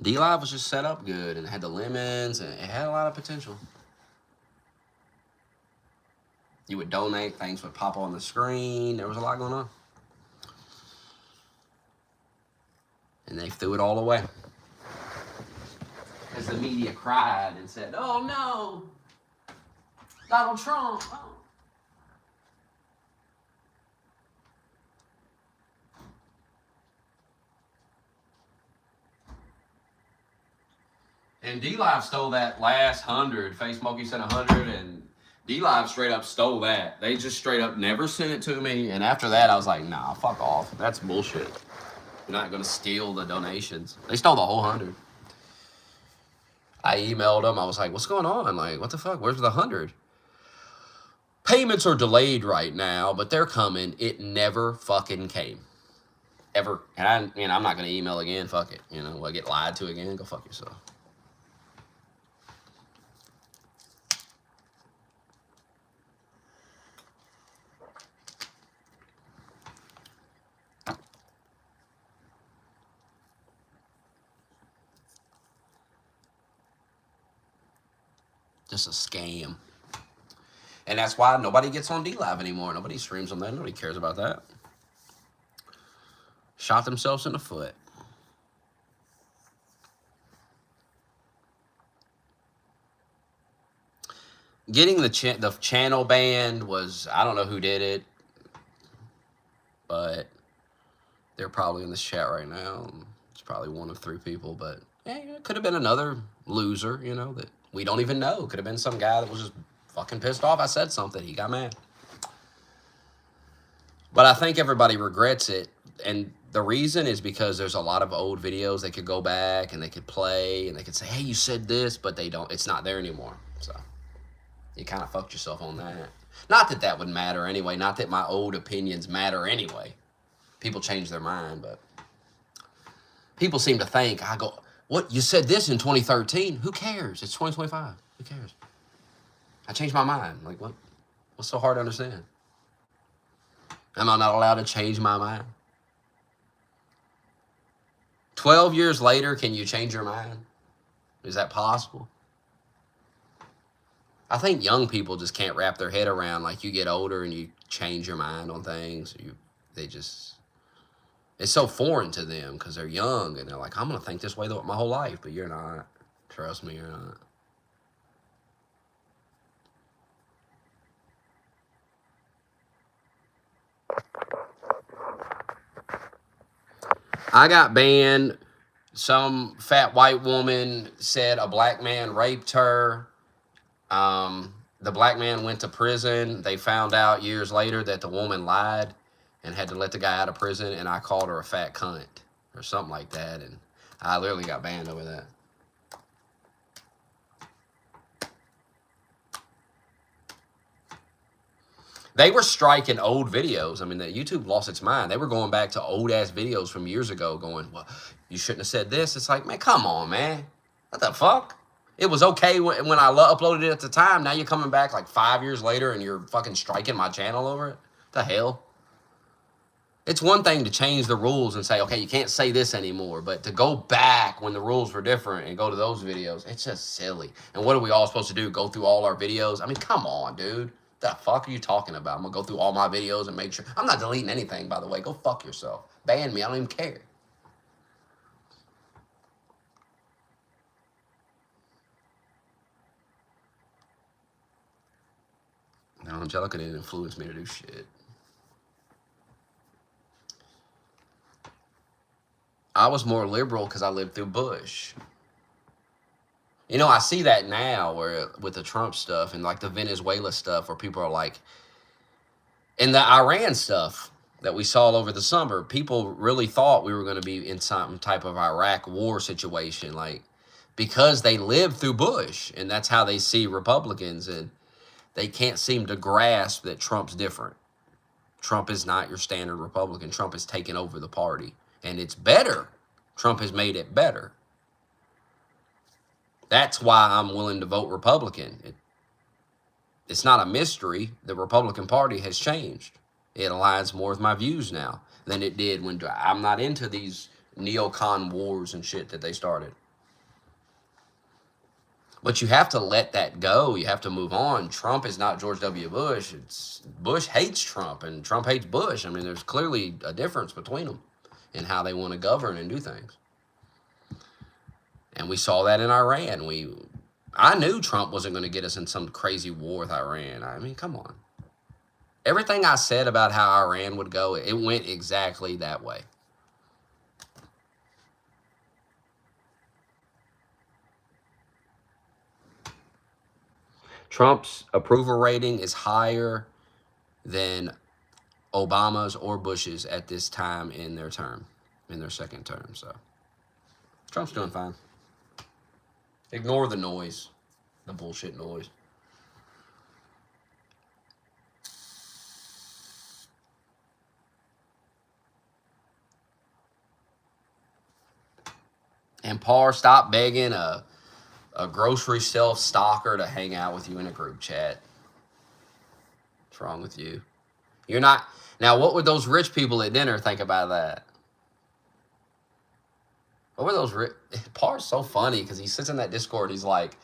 DLive was just set up good, and it had the lemons, and it had a lot of potential. You would donate, things would pop on the screen. There was a lot going on. And they threw it all away. As the media cried and said, oh no, Donald Trump. Oh. And DLive stole that last 100. FaceMokey sent 100, and DLive straight up stole that. They just straight up never sent it to me. And after that, I was like, nah, fuck off. That's bullshit. You're not going to steal the donations. They stole the whole 100. I emailed them. I was like, what's going on? I'm like, what the fuck? Where's the 100? Payments are delayed right now, but they're coming. It never fucking came. ever. And I'm not gonna email again. Fuck it. Will I get lied to again? Go fuck yourself. Just a scam. And that's why nobody gets on DLive anymore. Nobody streams on that. Nobody cares about that. Shot themselves in the foot. Getting the channel banned was, I don't know who did it, but they're probably in this chat right now. It's probably one of 3 people, but it could have been another loser, that we don't even know. Could have been some guy that was just fucking pissed off. I said something. He got mad. But I think everybody regrets it. And the reason is because there's a lot of old videos they could go back and they could play and they could say, hey, you said this, but they don't. It's not there anymore. So you kind of fucked yourself on that. Not that that would matter anyway. Not that my old opinions matter anyway. People change their mind, but people seem to think, I go, what? You said this in 2013? Who cares? It's 2025. Who cares? I changed my mind. Like, what? What's so hard to understand? Am I not allowed to change my mind? 12 years later, can you change your mind? Is that possible? I think young people just can't wrap their head around, like, you get older and you change your mind on things. It's so foreign to them because they're young and they're like, I'm going to think this way my whole life, but you're not. Trust me, you're not. I got banned. Some fat white woman said a black man raped her. The black man went to prison. They found out years later that the woman lied and had to let the guy out of prison, and I called her a fat cunt or something like that, and I literally got banned over that. They were striking old videos. I mean, YouTube lost its mind. They were going back to old-ass videos from years ago going, well, you shouldn't have said this. It's like, man, come on, man. What the fuck? It was okay when I uploaded it at the time. Now you're coming back like 5 years later and you're fucking striking my channel over it? The hell? It's one thing to change the rules and say, okay, you can't say this anymore. But to go back when the rules were different and go to those videos, it's just silly. And what are we all supposed to do? Go through all our videos? I mean, come on, dude. The fuck are you talking about? I'm going to go through all my videos and make sure. I'm not deleting anything, by the way. Go fuck yourself. Ban me. I don't even care. No, Angelica didn't influence me to do shit. I was more liberal because I lived through Bush. I see that now where with the Trump stuff and like the Venezuela stuff where people are like, and the Iran stuff that we saw over the summer, people really thought we were going to be in some type of Iraq war situation, like, because they lived through Bush and that's how they see Republicans, and they can't seem to grasp that Trump's different. Trump is not your standard Republican. Trump has taken over the party, and it's better. Trump has made it better. That's why I'm willing to vote Republican. It's not a mystery. The Republican Party has changed. It aligns more with my views now than it did when I'm not into these neocon wars and shit that they started. But you have to let that go. You have to move on. Trump is not George W. Bush. Bush hates Trump and Trump hates Bush. I mean, there's clearly a difference between them in how they want to govern and do things. And we saw that in Iran. I knew Trump wasn't going to get us in some crazy war with Iran. I mean, come on. Everything I said about how Iran would go, it went exactly that way. Trump's approval rating is higher than Obama's or Bush's at this time in their term, in their second term. So Trump's doing fine. Ignore the noise, the bullshit noise. And Par, stop begging a grocery shelf stalker to hang out with you in a group chat. What's wrong with you? You're not. Now, what would those rich people at dinner think about that? What were those rich? Par's so funny because he sits in that Discord. He's like,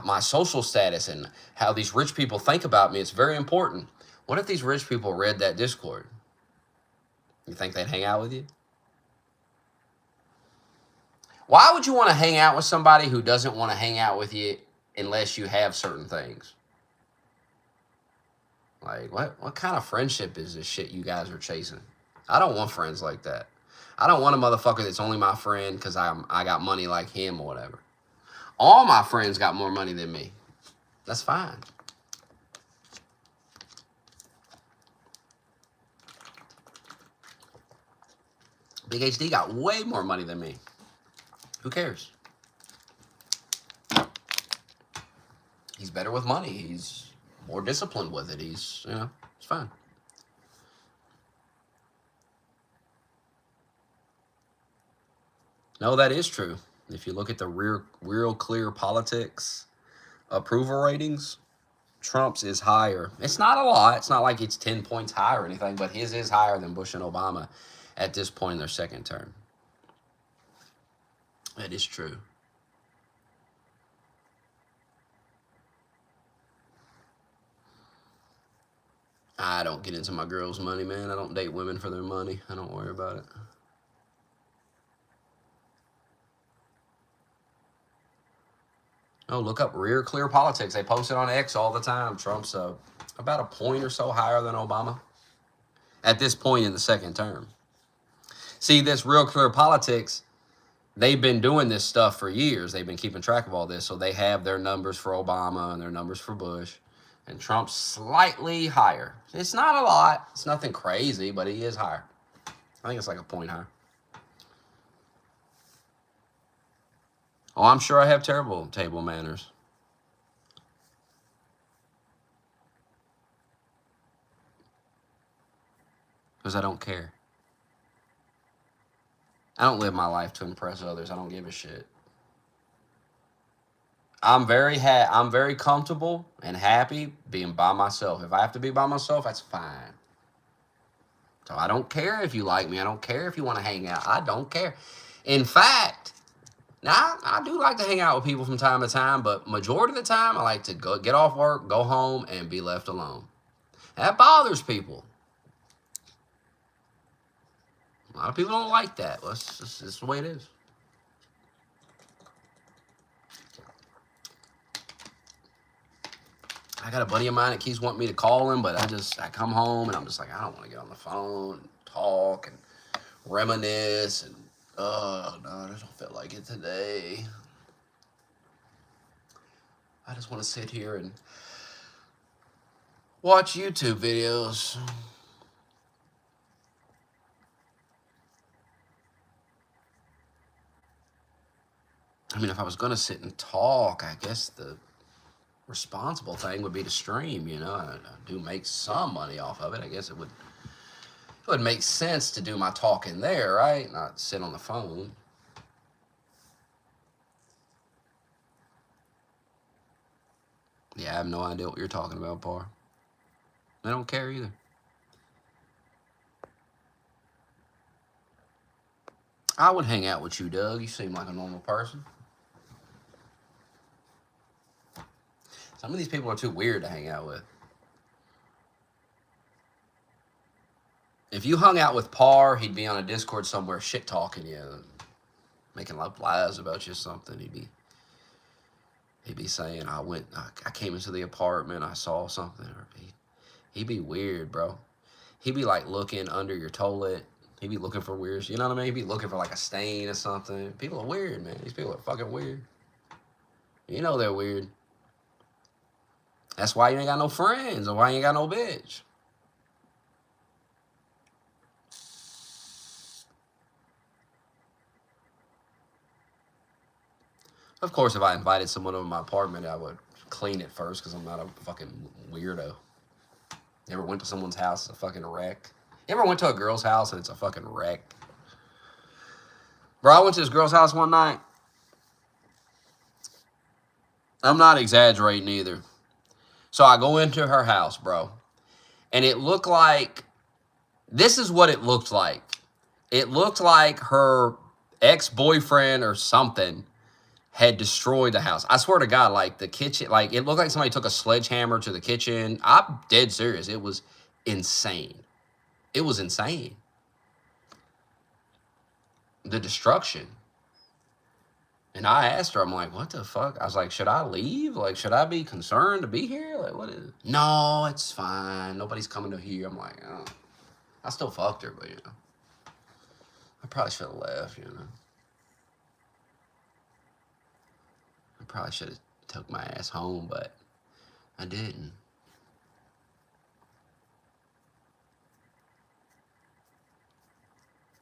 my social status and how these rich people think about me, it's very important. What if these rich people read that Discord? You think they'd hang out with you? Why would you want to hang out with somebody who doesn't want to hang out with you unless you have certain things? Like, what kind of friendship is this shit you guys are chasing? I don't want friends like that. I don't want a motherfucker that's only my friend because I got money like him or whatever. All my friends got more money than me. That's fine. Big HD got way more money than me. Who cares? He's better with money. He's more disciplined with it. He's, it's fine. No, that is true. If you look at the real clear politics approval ratings, Trump's is higher. It's not a lot. It's not like it's 10 points higher or anything, but his is higher than Bush and Obama at this point in their second term. That is true. I don't get into my girls' money, man. I don't date women for their money. I don't worry about it. Oh, look up Real Clear Politics. They post it on X all the time. Trump's about a point or so higher than Obama at this point in the second term. See, this Real Clear Politics, they've been doing this stuff for years. They've been keeping track of all this. So they have their numbers for Obama and their numbers for Bush. And Trump's slightly higher. It's not a lot. It's nothing crazy, but he is higher. I think it's like a point higher. Oh, I'm sure I have terrible table manners. Because I don't care. I don't live my life to impress others. I don't give a shit. I'm very comfortable and happy being by myself. If I have to be by myself, that's fine. So I don't care if you like me. I don't care if you want to hang out. I don't care. In fact, now I do like to hang out with people from time to time, but majority of the time I like to get off work, go home, and be left alone. That bothers people. A lot of people don't like that. Well, it's just the way it is. I got a buddy of mine that keeps wanting me to call him, but I come home and I'm just like, I don't want to get on the phone and talk and reminisce and, oh, no, I just don't feel like it today. I just want to sit here and watch YouTube videos. I mean, if I was going to sit and talk, I guess the responsible thing would be to stream, I do make some money off of it. I guess it would make sense to do my talking there, right? Not sit on the phone. Yeah, I have no idea what you're talking about, Par. I don't care either. I would hang out with you, Doug. You seem like a normal person. Some of these people are too weird to hang out with. If you hung out with Par, he'd be on a Discord somewhere shit talking you, making up lies about you or something. He'd be saying, I came into the apartment, I saw something. Or he'd be weird, bro. He'd be like looking under your toilet. He'd be looking for weird, you know what I mean? He'd be looking for like a stain or something. People are weird, man. These people are fucking weird. You know they're weird. That's why you ain't got no friends or why you ain't got no bitch. Of course, if I invited someone over my apartment, I would clean it first because I'm not a fucking weirdo. You ever went to someone's house, it's a fucking wreck? You ever went to a girl's house and it's a fucking wreck? Bro, I went to this girl's house one night. I'm not exaggerating either. So I go into her house, bro. And it looked like, this is what it looked like. It looked like her ex-boyfriend or something had destroyed the house. I swear to God, like the kitchen, like it looked like somebody took a sledgehammer to the kitchen. I'm dead serious. It was insane. It was insane. The destruction. And I asked her, I'm like, what the fuck? I was like, should I leave? Like, should I be concerned to be here? Like, what is it? No, it's fine. Nobody's coming to here. I'm like, oh. I still fucked her, but, you know. I probably should have left, you know. I probably should have took my ass home, but I didn't.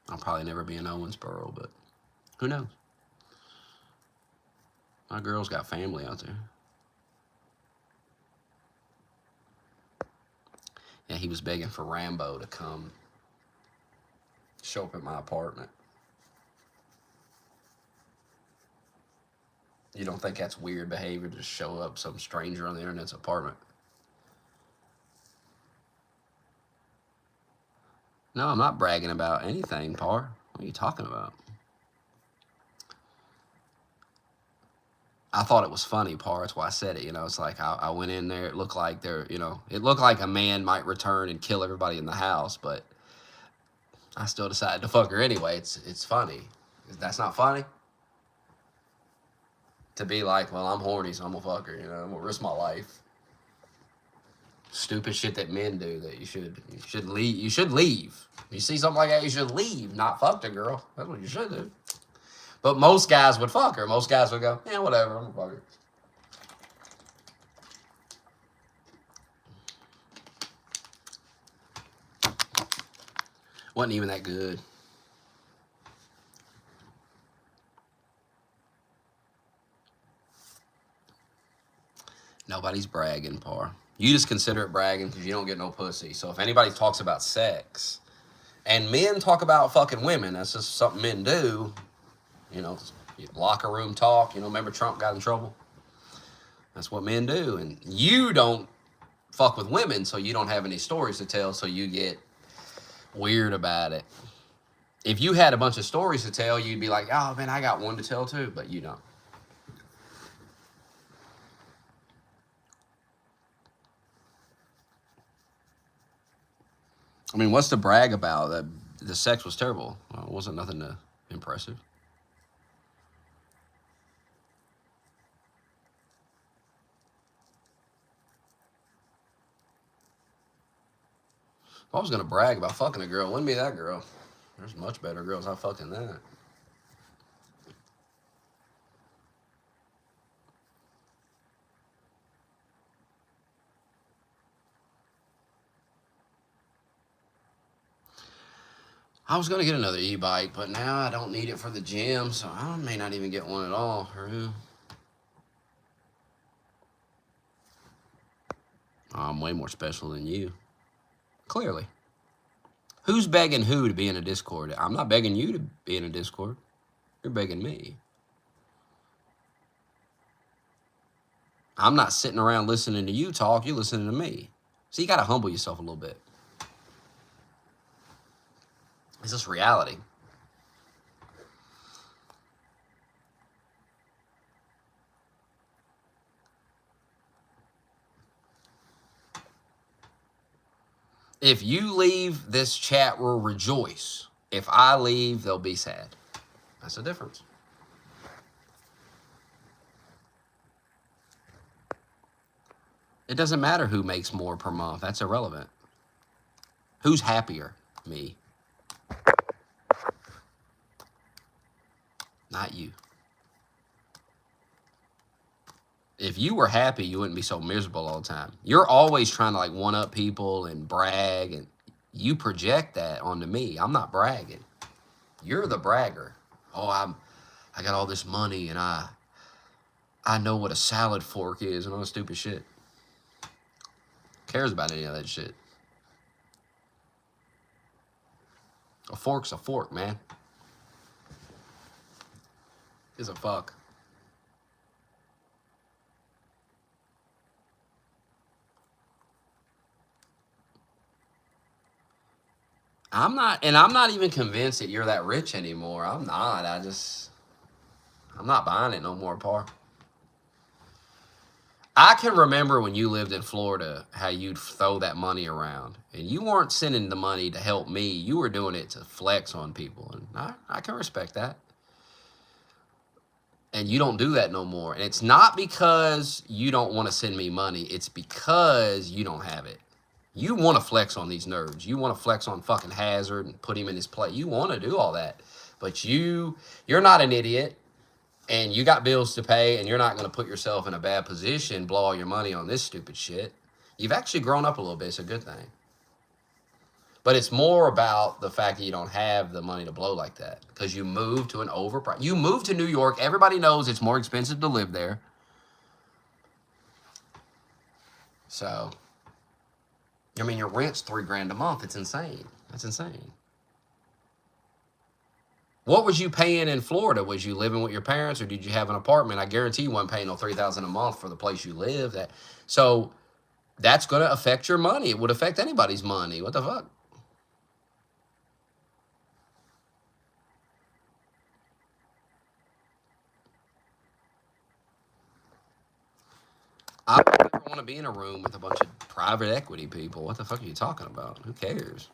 I'll probably never be in Owensboro, but who knows? My girl's got family out there. Yeah, he was begging for Rambo to come show up at my apartment. You don't think that's weird behavior to show up some stranger on the internet's apartment? No, I'm not bragging about anything, Par. What are you talking about? I thought it was funny, Par. That's why I said it. You know, it's like I went in there. It looked like it looked like a man might return and kill everybody in the house, but I still decided to fuck her anyway. It's funny. That's not funny. To be like, well, I'm horny, so I'm gonna fuck her. You know, I'm gonna risk my life. Stupid shit that men do that you should leave. You should leave. If you see something like that, you should leave, not fuck the girl. That's what you should do. But most guys would fuck her. Most guys would go, yeah, whatever, I'm gonna fuck her. Wasn't even that good. Nobody's bragging, Par. You just consider it bragging because you don't get no pussy. So if anybody talks about sex, and men talk about fucking women, that's just something men do. You know, locker room talk. You know, remember Trump got in trouble? That's what men do. And you don't fuck with women, so you don't have any stories to tell, so you get weird about it. If you had a bunch of stories to tell, you'd be like, oh, man, I got one to tell too, but you don't. I mean, what's to brag about? That the sex was terrible. Well, it wasn't nothing impressive. If I was going to brag about fucking a girl, it wouldn't be that girl. There's much better girls out fucking that. I was going to get another e-bike, but now I don't need it for the gym, so I may not even get one at all. I'm way more special than you. Clearly. Who's begging who to be in a Discord? I'm not begging you to be in a Discord. You're begging me. I'm not sitting around listening to you talk. You're listening to me. So you got to humble yourself a little bit. It's just reality. If you leave, this chat will rejoice. If I leave, they'll be sad. That's the difference. It doesn't matter who makes more per month. That's irrelevant. Who's happier? Me. Not you. If you were happy, you wouldn't be so miserable all the time. You're always trying to like one up people and brag, and you project that onto me. I'm not bragging. You're the bragger. Oh, I got all this money and I know what a salad fork is and all this stupid shit. Who cares about any of that shit? A fork's a fork, man. Is a fuck. I'm not even convinced that you're that rich anymore. I'm not. I'm not buying it no more, par. I can remember when you lived in Florida, how you'd throw that money around. And you weren't sending the money to help me. You were doing it to flex on people. And I can respect that. And you don't do that no more. And it's not because you don't want to send me money. It's because you don't have it. You want to flex on these nerds. You want to flex on fucking Hazard and put him in his place. You want to do all that. But you're not an idiot. And you got bills to pay, and you're not going to put yourself in a bad position, blow all your money on this stupid shit. You've actually grown up a little bit. It's a good thing. But it's more about the fact that you don't have the money to blow like that because you moved to an overpriced. You moved to New York. Everybody knows it's more expensive to live there. So, I mean, your rent's $3,000 a month. It's insane. That's insane. What was you paying in Florida? Was you living with your parents, or did you have an apartment? I guarantee you weren't paying no $3,000 a month for the place you live. So that's going to affect your money. It would affect anybody's money. What the fuck? I don't ever want to be in a room with a bunch of private equity people. What the fuck are you talking about? Who cares?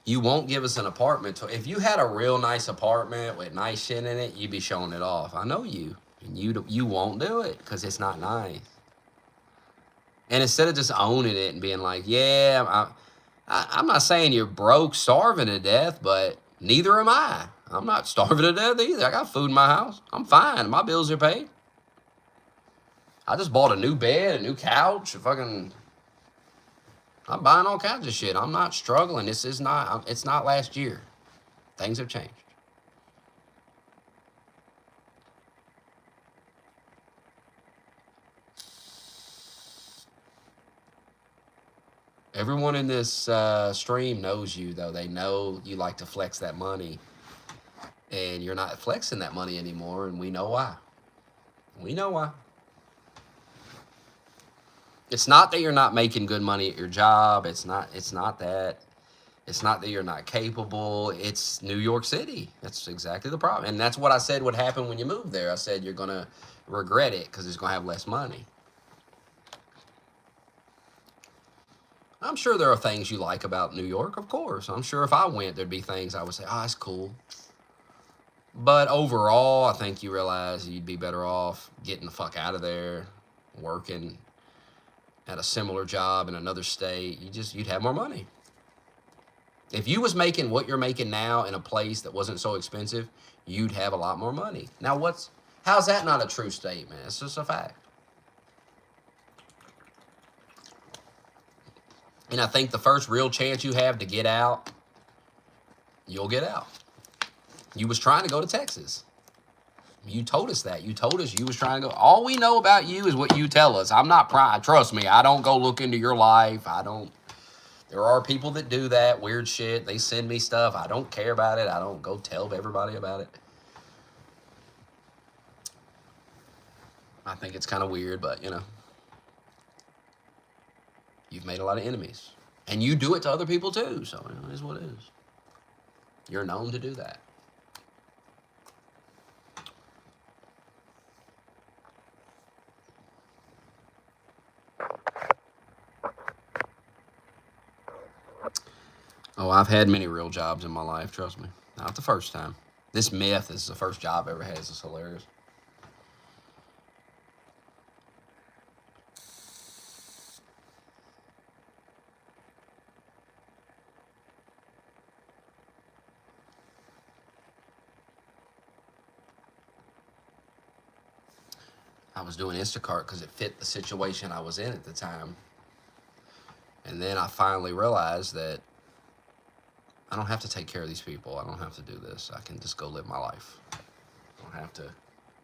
You won't give us an apartment. If you had a real nice apartment with nice shit in it, you'd be showing it off. I know you. And you won't do it because it's not nice. And instead of just owning it and being like, yeah, I'm not saying you're broke, starving to death, but neither am I. I'm not starving to death either. I got food in my house. I'm fine. My bills are paid. I just bought a new bed, a new couch, I'm buying all kinds of shit. I'm not struggling. It's not last year. Things have changed. Everyone in this stream knows you, though. They know you like to flex that money. And you're not flexing that money anymore, and we know why. We know why. It's not that you're not making good money at your job. It's not that. It's not that you're not capable. It's New York City. That's exactly the problem. And that's what I said would happen when you move there. I said you're going to regret it because it's going to have less money. I'm sure there are things you like about New York, of course. I'm sure if I went, there'd be things I would say, oh, it's cool. But overall, I think you realize you'd be better off getting the fuck out of there, working at a similar job in another state. You'd have more money. If you was making what you're making now in a place that wasn't so expensive, you'd have a lot more money. Now, how's that not a true statement? It's just a fact. And I think the first real chance you have to get out, you'll get out. You was trying to go to Texas. You told us that. You told us you was trying to go. All we know about you is what you tell us. I'm not prying. Trust me, I don't go look into your life. There are people that do that weird shit. They send me stuff. I don't care about it. I don't go tell everybody about it. I think it's kind of weird, but, you've made a lot of enemies. And you do it to other people, too. So, it is what it is. You're known to do that. Oh, I've had many real jobs in my life, trust me. Not the first time. This meth is the first job I ever had. It's hilarious. I was doing Instacart because it fit the situation I was in at the time. And then I finally realized that I don't have to take care of these people. I don't have to do this. I can just go live my life. I don't have to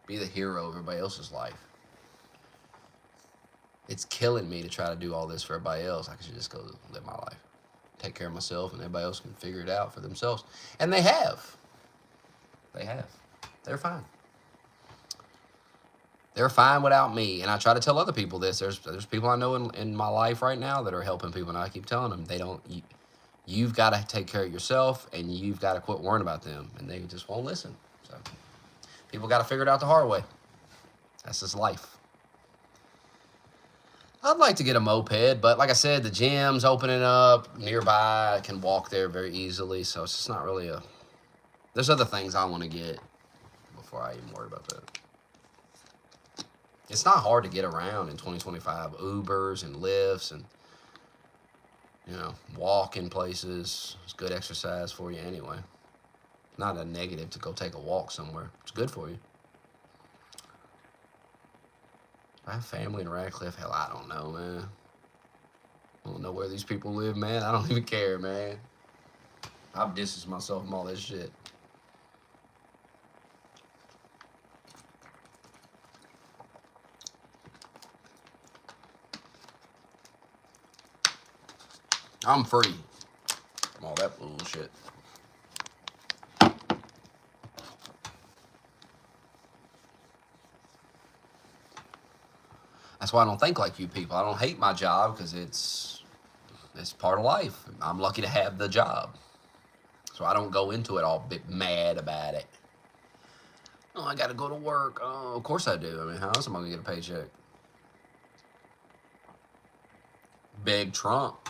be the hero of everybody else's life. It's killing me to try to do all this for everybody else. I should just go live my life, take care of myself, and everybody else can figure it out for themselves. And they have. They have. They're fine. They're fine without me. And I try to tell other people this. There's people I know in my life right now that are helping people, and I keep telling them you've got to take care of yourself, and you've got to quit worrying about them. And they just won't listen. So people got to figure it out the hard way. That's just life. I'd like to get a moped, but like I said, the gym's opening up nearby. I can walk there very easily, so it's just not really a... There's other things I want to get before I even worry about that. It's not hard to get around in 2025. Ubers and Lyfts and, walking places. It's good exercise for you anyway. Not a negative to go take a walk somewhere. It's good for you. I have family in Radcliffe. Hell, I don't know, man. I don't know where these people live, man. I don't even care, man. I've distanced myself from all this shit. I'm free from all that bullshit. That's why I don't think like you people. I don't hate my job because it's part of life. I'm lucky to have the job. So I don't go into it all bit mad about it. Oh, I got to go to work. Oh, of course I do. I mean, how else am I going to get a paycheck? Big Trump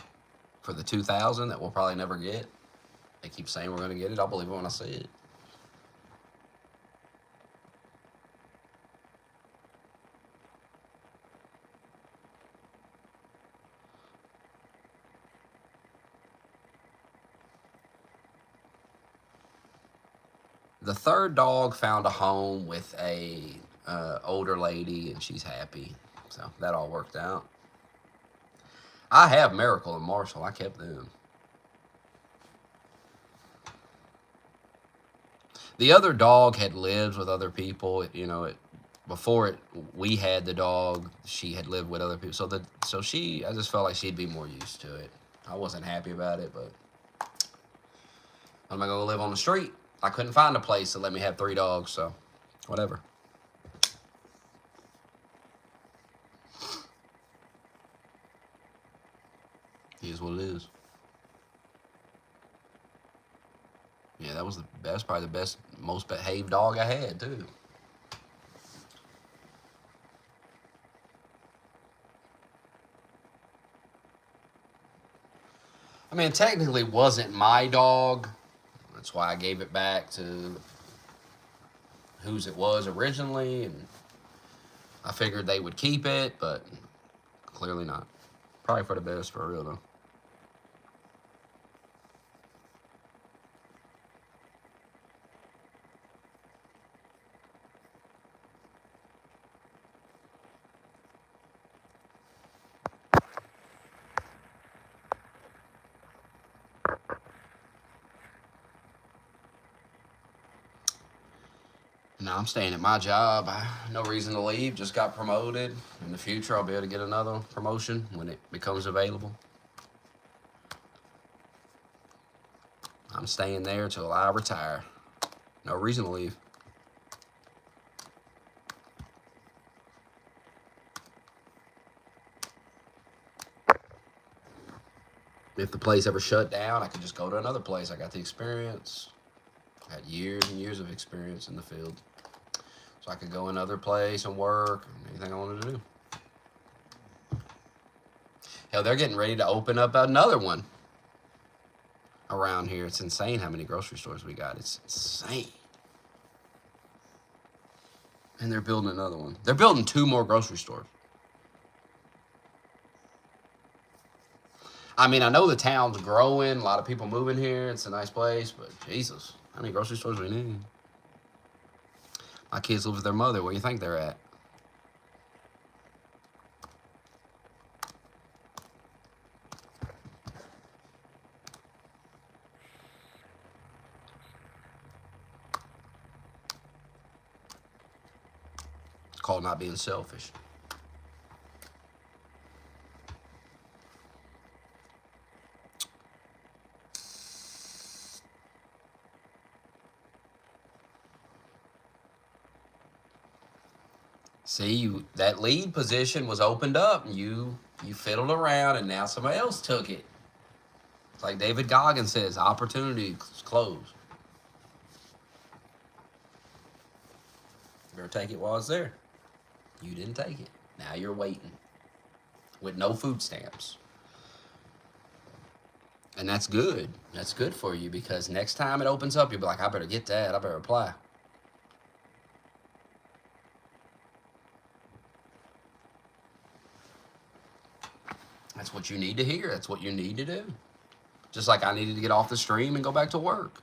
for the 2,000 that we'll probably never get. They keep saying we're going to get it. I'll believe it when I see it. The third dog found a home with a older lady, and she's happy. So that all worked out. I have Miracle and Marshall. I kept them. The other dog had lived with other people. Before we had the dog, she had lived with other people. So I just felt like she'd be more used to it. I wasn't happy about it, but I'm not gonna live on the street. I couldn't find a place that let me have 3 dogs, so whatever. It is what it is. Yeah, that was probably the best, most behaved dog I had, too. I mean, it technically wasn't my dog. That's why I gave it back to whose it was originally, and I figured they would keep it, but clearly not. Probably for the best, for real, though. No, I'm staying at my job. No reason to leave. Just got promoted. In the future, I'll be able to get another promotion when it becomes available. I'm staying there till I retire. No reason to leave. If the place ever shut down, I could just go to another place. I got the experience. I had years and years of experience in the field. So I could go another place and work, anything I wanted to do. Hell, they're getting ready to open up another one around here. It's insane how many grocery stores we got. It's insane. And they're building another one. They're building 2 more grocery stores. I mean, I know the town's growing. A lot of people moving here. It's a nice place. But Jesus, how many grocery stores we need? My kids live with their mother. Where do you think they're at? It's called not being selfish. See, that lead position was opened up, and you fiddled around, and now somebody else took it. It's like David Goggins says, opportunity closed. You better take it while it's there. You didn't take it. Now you're waiting with no food stamps. And that's good. That's good for you, because next time it opens up, you'll be like, I better get that. I better apply. That's what you need to hear. That's what you need to do. Just like I needed to get off the stream and go back to work.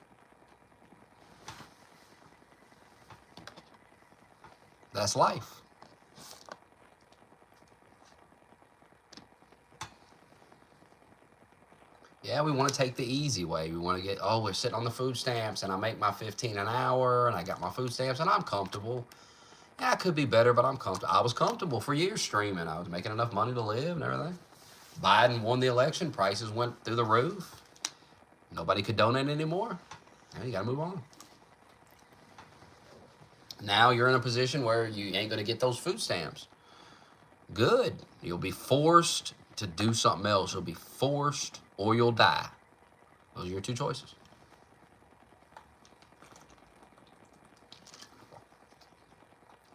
That's life. Yeah, we want to take the easy way. We want to get, oh, we're sitting on the food stamps and I make my $15 an hour and I got my food stamps and I'm comfortable. Yeah, I could be better, but I'm comfortable. I was comfortable for years streaming. I was making enough money to live and everything. Biden won the election. Prices went through the roof. Nobody could donate anymore. Now you got to move on. Now you're in a position where you ain't going to get those food stamps. Good. You'll be forced to do something else. You'll be forced or you'll die. Those are your two choices.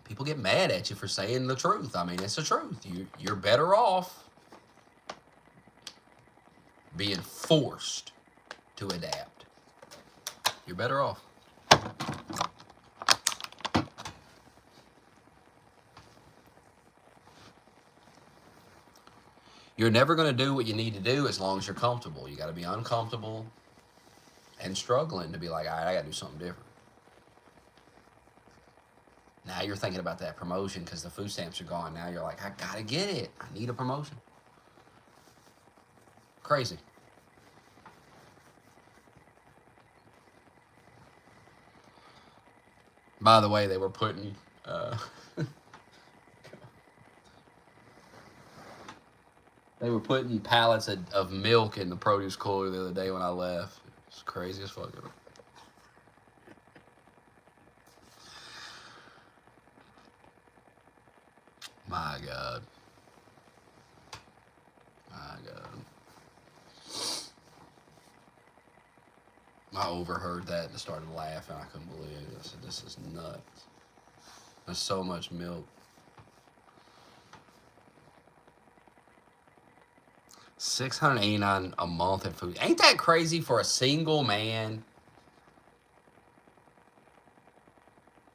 People get mad at you for saying the truth. I mean, it's the truth. You're better off being forced to adapt. You're better off. You're never going to do what you need to do as long as you're comfortable. You got to be uncomfortable and struggling to be like, all right, I got to do something different. Now you're thinking about that promotion because the food stamps are gone. Now you're like, I got to get it. I need a promotion. Crazy. By the way, they were putting... They were putting pallets of milk in the produce cooler the other day when I left. It's crazy as fuck. My God. My God. I overheard that and started laughing. I couldn't believe it. I said, this is nuts. There's so much milk. $689 a month in food. Ain't that crazy for a single man?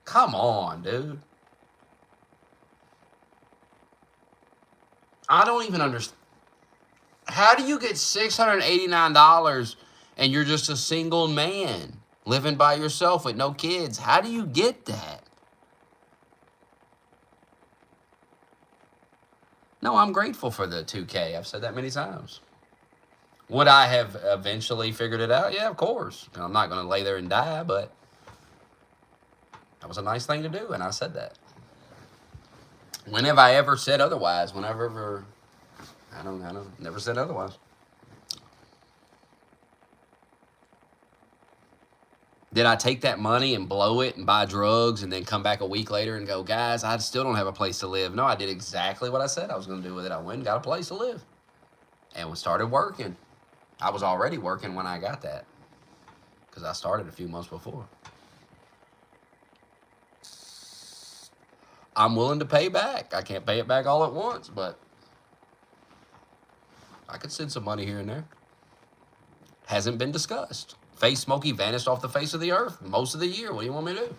Come on, dude. I don't even understand. How do you get $689 and you're just a single man living by yourself with no kids? How do you get that? No, I'm grateful for the $2K. I've said that many times. Would I have eventually figured it out? Yeah, of course. I'm not going to lay there and die, but that was a nice thing to do, and I said that. When have I ever said otherwise? Whenever, I don't, never said otherwise. Did I take that money and blow it and buy drugs and then come back a week later and go, guys, I still don't have a place to live? No, I did exactly what I said I was going to do with it. I went and got a place to live and we started working. I was already working when I got that because I started a few months before. I'm willing to pay back. I can't pay it back all at once, but I could send some money here and there. Hasn't been discussed. Face Smokey vanished off the face of the earth most of the year. What do you want me to do?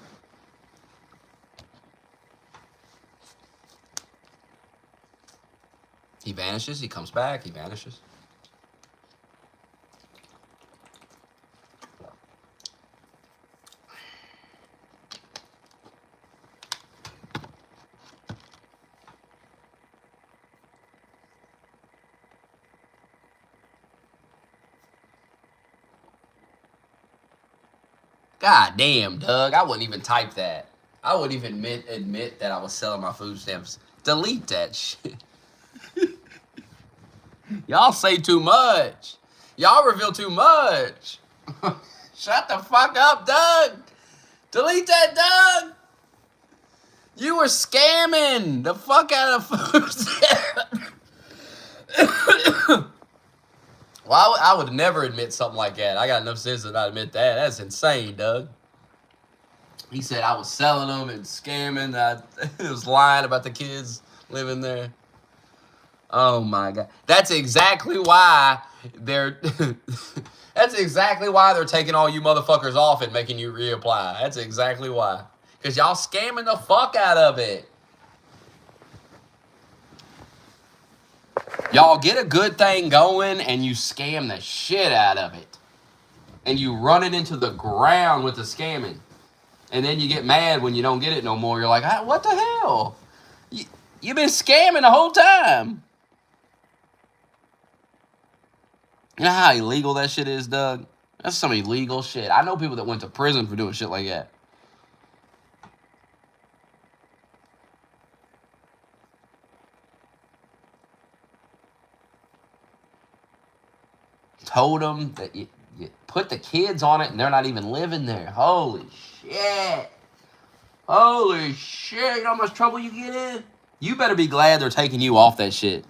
He vanishes, he comes back, he vanishes. God damn, Doug. I wouldn't even type that. I wouldn't even admit that I was selling my food stamps. Delete that shit. Y'all say too much. Y'all reveal too much. Shut the fuck up, Doug. Delete that, Doug. You were scamming the fuck out of food stamps. Well, I would never admit something like that. I got enough sense to not admit that. That's insane, Doug. He said I was selling them and scamming. I was lying about the kids living there. Oh my God. That's exactly why they're that's exactly why they're taking all you motherfuckers off and making you reapply. That's exactly why. Because y'all scamming the fuck out of it. Y'all get a good thing going and you scam the shit out of it. And you run it into the ground with the scamming. And then you get mad when you don't get it no more. You're like, what the hell? You've been scamming the whole time. You know how illegal that shit is, Doug? That's some illegal shit. I know people that went to prison for doing shit like that. Told them that you put the kids on it and they're not even living there. Holy shit. Holy shit. You know how much trouble you get in? You better be glad they're taking you off that shit.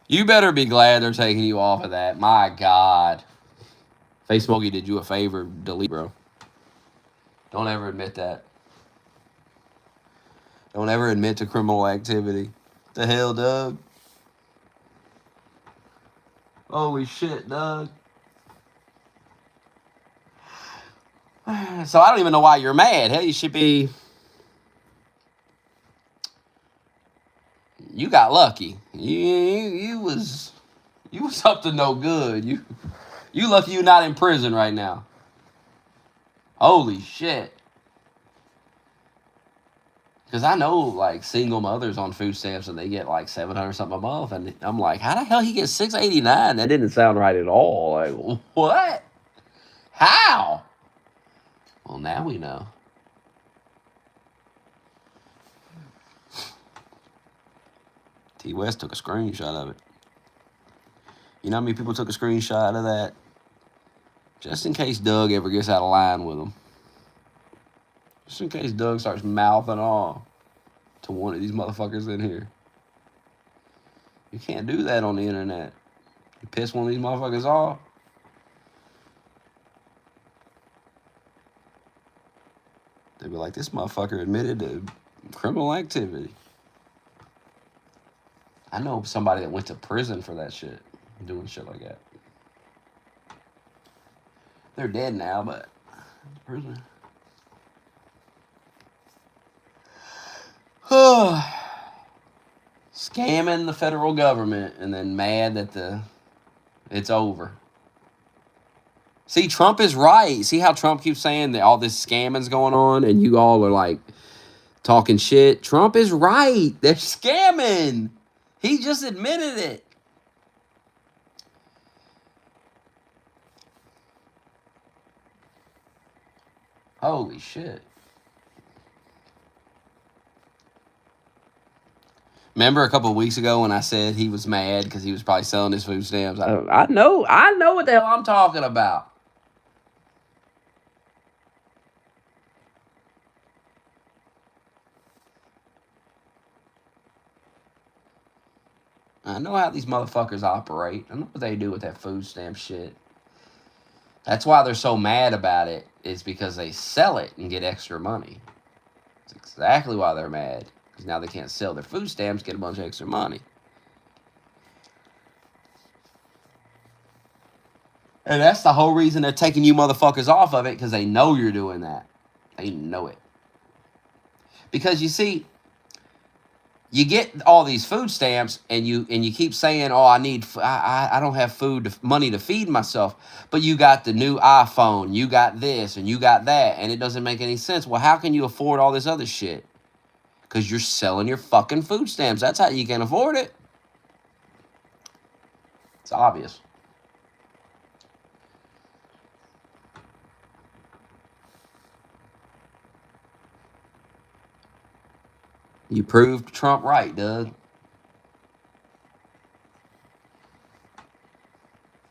You better be glad they're taking you off of that. My God. Face Smokey did you a favor. Delete, bro. Don't ever admit that. Don't ever admit to criminal activity. The hell, Doug? Holy shit, Doug. So I don't even know why you're mad. Hell, you should be... You got lucky. You was up to no good. You lucky you're not in prison right now. Holy shit. Because I know, like, single mothers on food stamps and they get, like, $700 something a month. And I'm like, how the hell he gets $689? That didn't sound right at all. Like, what? How? Well, now we know. T West took a screenshot of it. You know how many people took a screenshot of that? Just in case Doug ever gets out of line with them. Just in case Doug starts mouthing off to one of these motherfuckers in here. You can't do that on the internet. You piss one of these motherfuckers off. They'd be like, this motherfucker admitted to criminal activity. I know somebody that went to prison for that shit. Doing shit like that. They're dead now, but prison. Scamming the federal government and then mad that it's over. See, Trump is right. See how Trump keeps saying that all this scamming's going on and you all are like talking shit? Trump is right. They're scamming. He just admitted it. Holy shit. Remember a couple of weeks ago when I said he was mad because he was probably selling his food stamps? I know what the hell I'm talking about. I know how these motherfuckers operate. I know what they do with that food stamp shit. That's why they're so mad about it, is because they sell it and get extra money. That's exactly why they're mad. Because now they can't sell their food stamps, get a bunch of extra money. And that's the whole reason they're taking you motherfuckers off of it, because they know you're doing that. They know it. Because you see, you get all these food stamps and you keep saying, oh, I don't have money to feed myself. But you got the new iPhone, you got this and you got that, and it doesn't make any sense. Well, how can you afford all this other shit? Because you're selling your fucking food stamps. That's how you can afford it. It's obvious. You proved Trump right, Doug.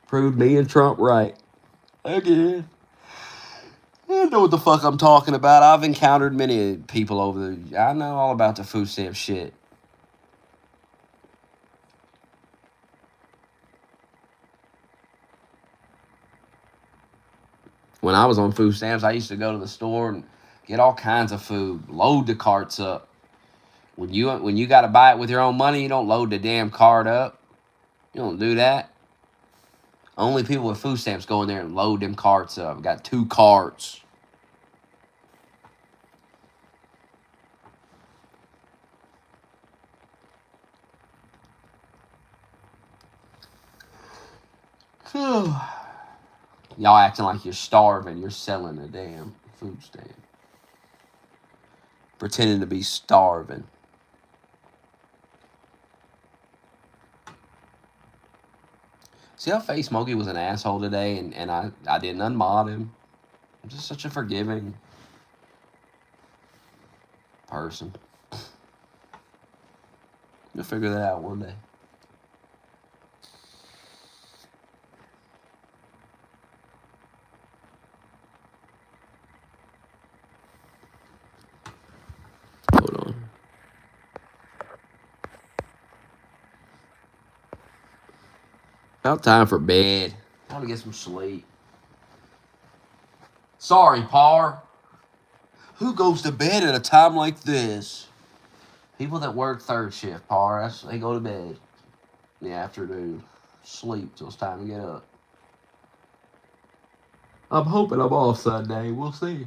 Proved me and Trump right. Again. I know what the fuck I'm talking about. I've encountered many people over there. I know all about the food stamp shit. When I was on food stamps, I used to go to the store and get all kinds of food, load the carts up. When you got to buy it with your own money, you don't load the damn cart up. You don't do that. Only people with food stamps go in there and load them carts up. Got 2 carts. Y'all acting like you're starving. You're selling a damn food stamp. Pretending to be starving. See how Face Smokey was an asshole today, and I didn't unmod him. I'm just such a forgiving person. You'll figure that out one day. Hold on. About time for bed. Time to get some sleep. Sorry, Par. Who goes to bed at a time like this? People that work third shift, Par. They go to bed in the afternoon. Sleep till it's time to get up. I'm hoping I'm off Sunday. We'll see.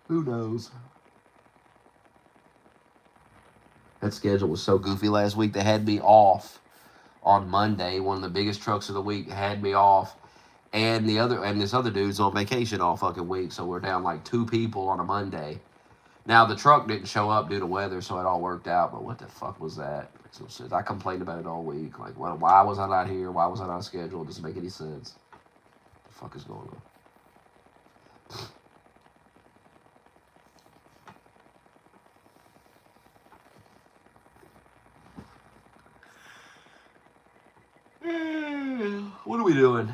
Who knows? That schedule was so goofy last week. They had me off on Monday. One of the biggest trucks of the week had me off. And this other dude's on vacation all fucking week. So we're down like 2 people on a Monday. Now the truck didn't show up due to weather, so it all worked out. But what the fuck was that? So I complained about it all week. Like, why was I not here? Why was I not scheduled? It doesn't make any sense. What the fuck is going on? What are we doing?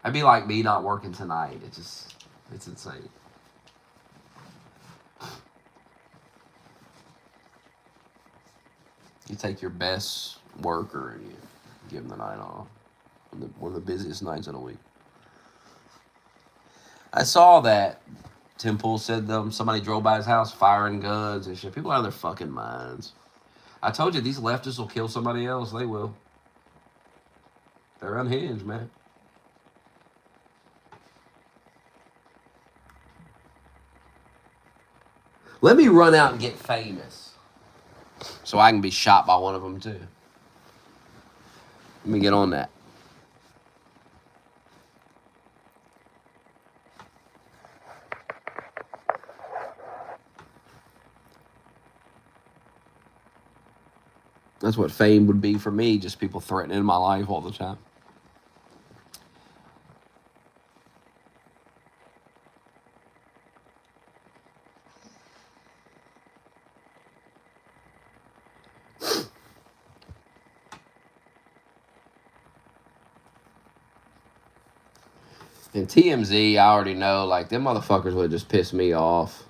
I'd be like me not working tonight. It's insane. You take your best worker and you give them the night off. One of the busiest nights of the week. I saw that Tim Pool said somebody drove by his house firing guns and shit. People out of their fucking minds. I told you, these leftists will kill somebody else. They will. They're unhinged, man. Let me run out and get famous so I can be shot by one of them, too. Let me get on that. That's what fame would be for me, just people threatening my life all the time. And TMZ, I already know, like, them motherfuckers would have just pissed me off.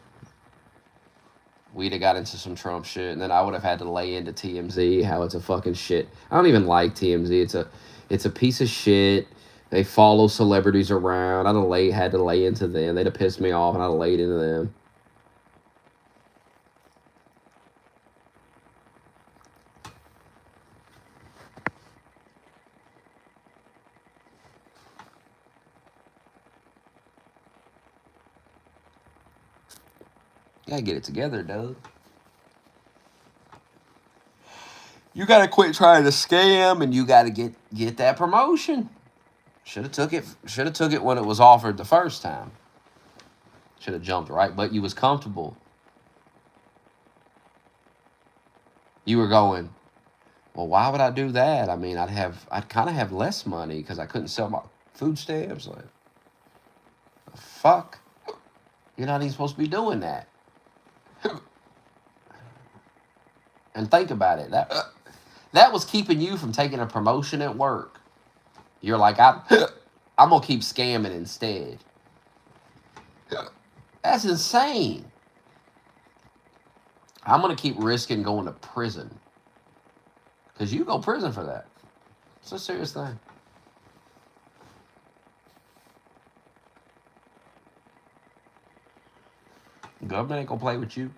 We'd have got into some Trump shit, and then I would have had to lay into TMZ how it's a fucking shit. I don't even like TMZ. It's a piece of shit. They follow celebrities around. Had to lay into them. They'd have pissed me off, and I'd have laid into them. You gotta get it together, Doug. You gotta quit trying to scam, and you gotta get that promotion. Should have took it when it was offered the first time. Should have jumped right, but you was comfortable. You were going, well, why would I do that? I mean, I'd kind of have less money because I couldn't sell my food stamps. Like, fuck, you're not even supposed to be doing that. And think about it. That was keeping you from taking a promotion at work. You're like, I I'm going to keep scamming instead. That's insane. I'm going to keep risking going to prison. Because you go to prison for that. It's a serious thing. The government ain't going to play with you.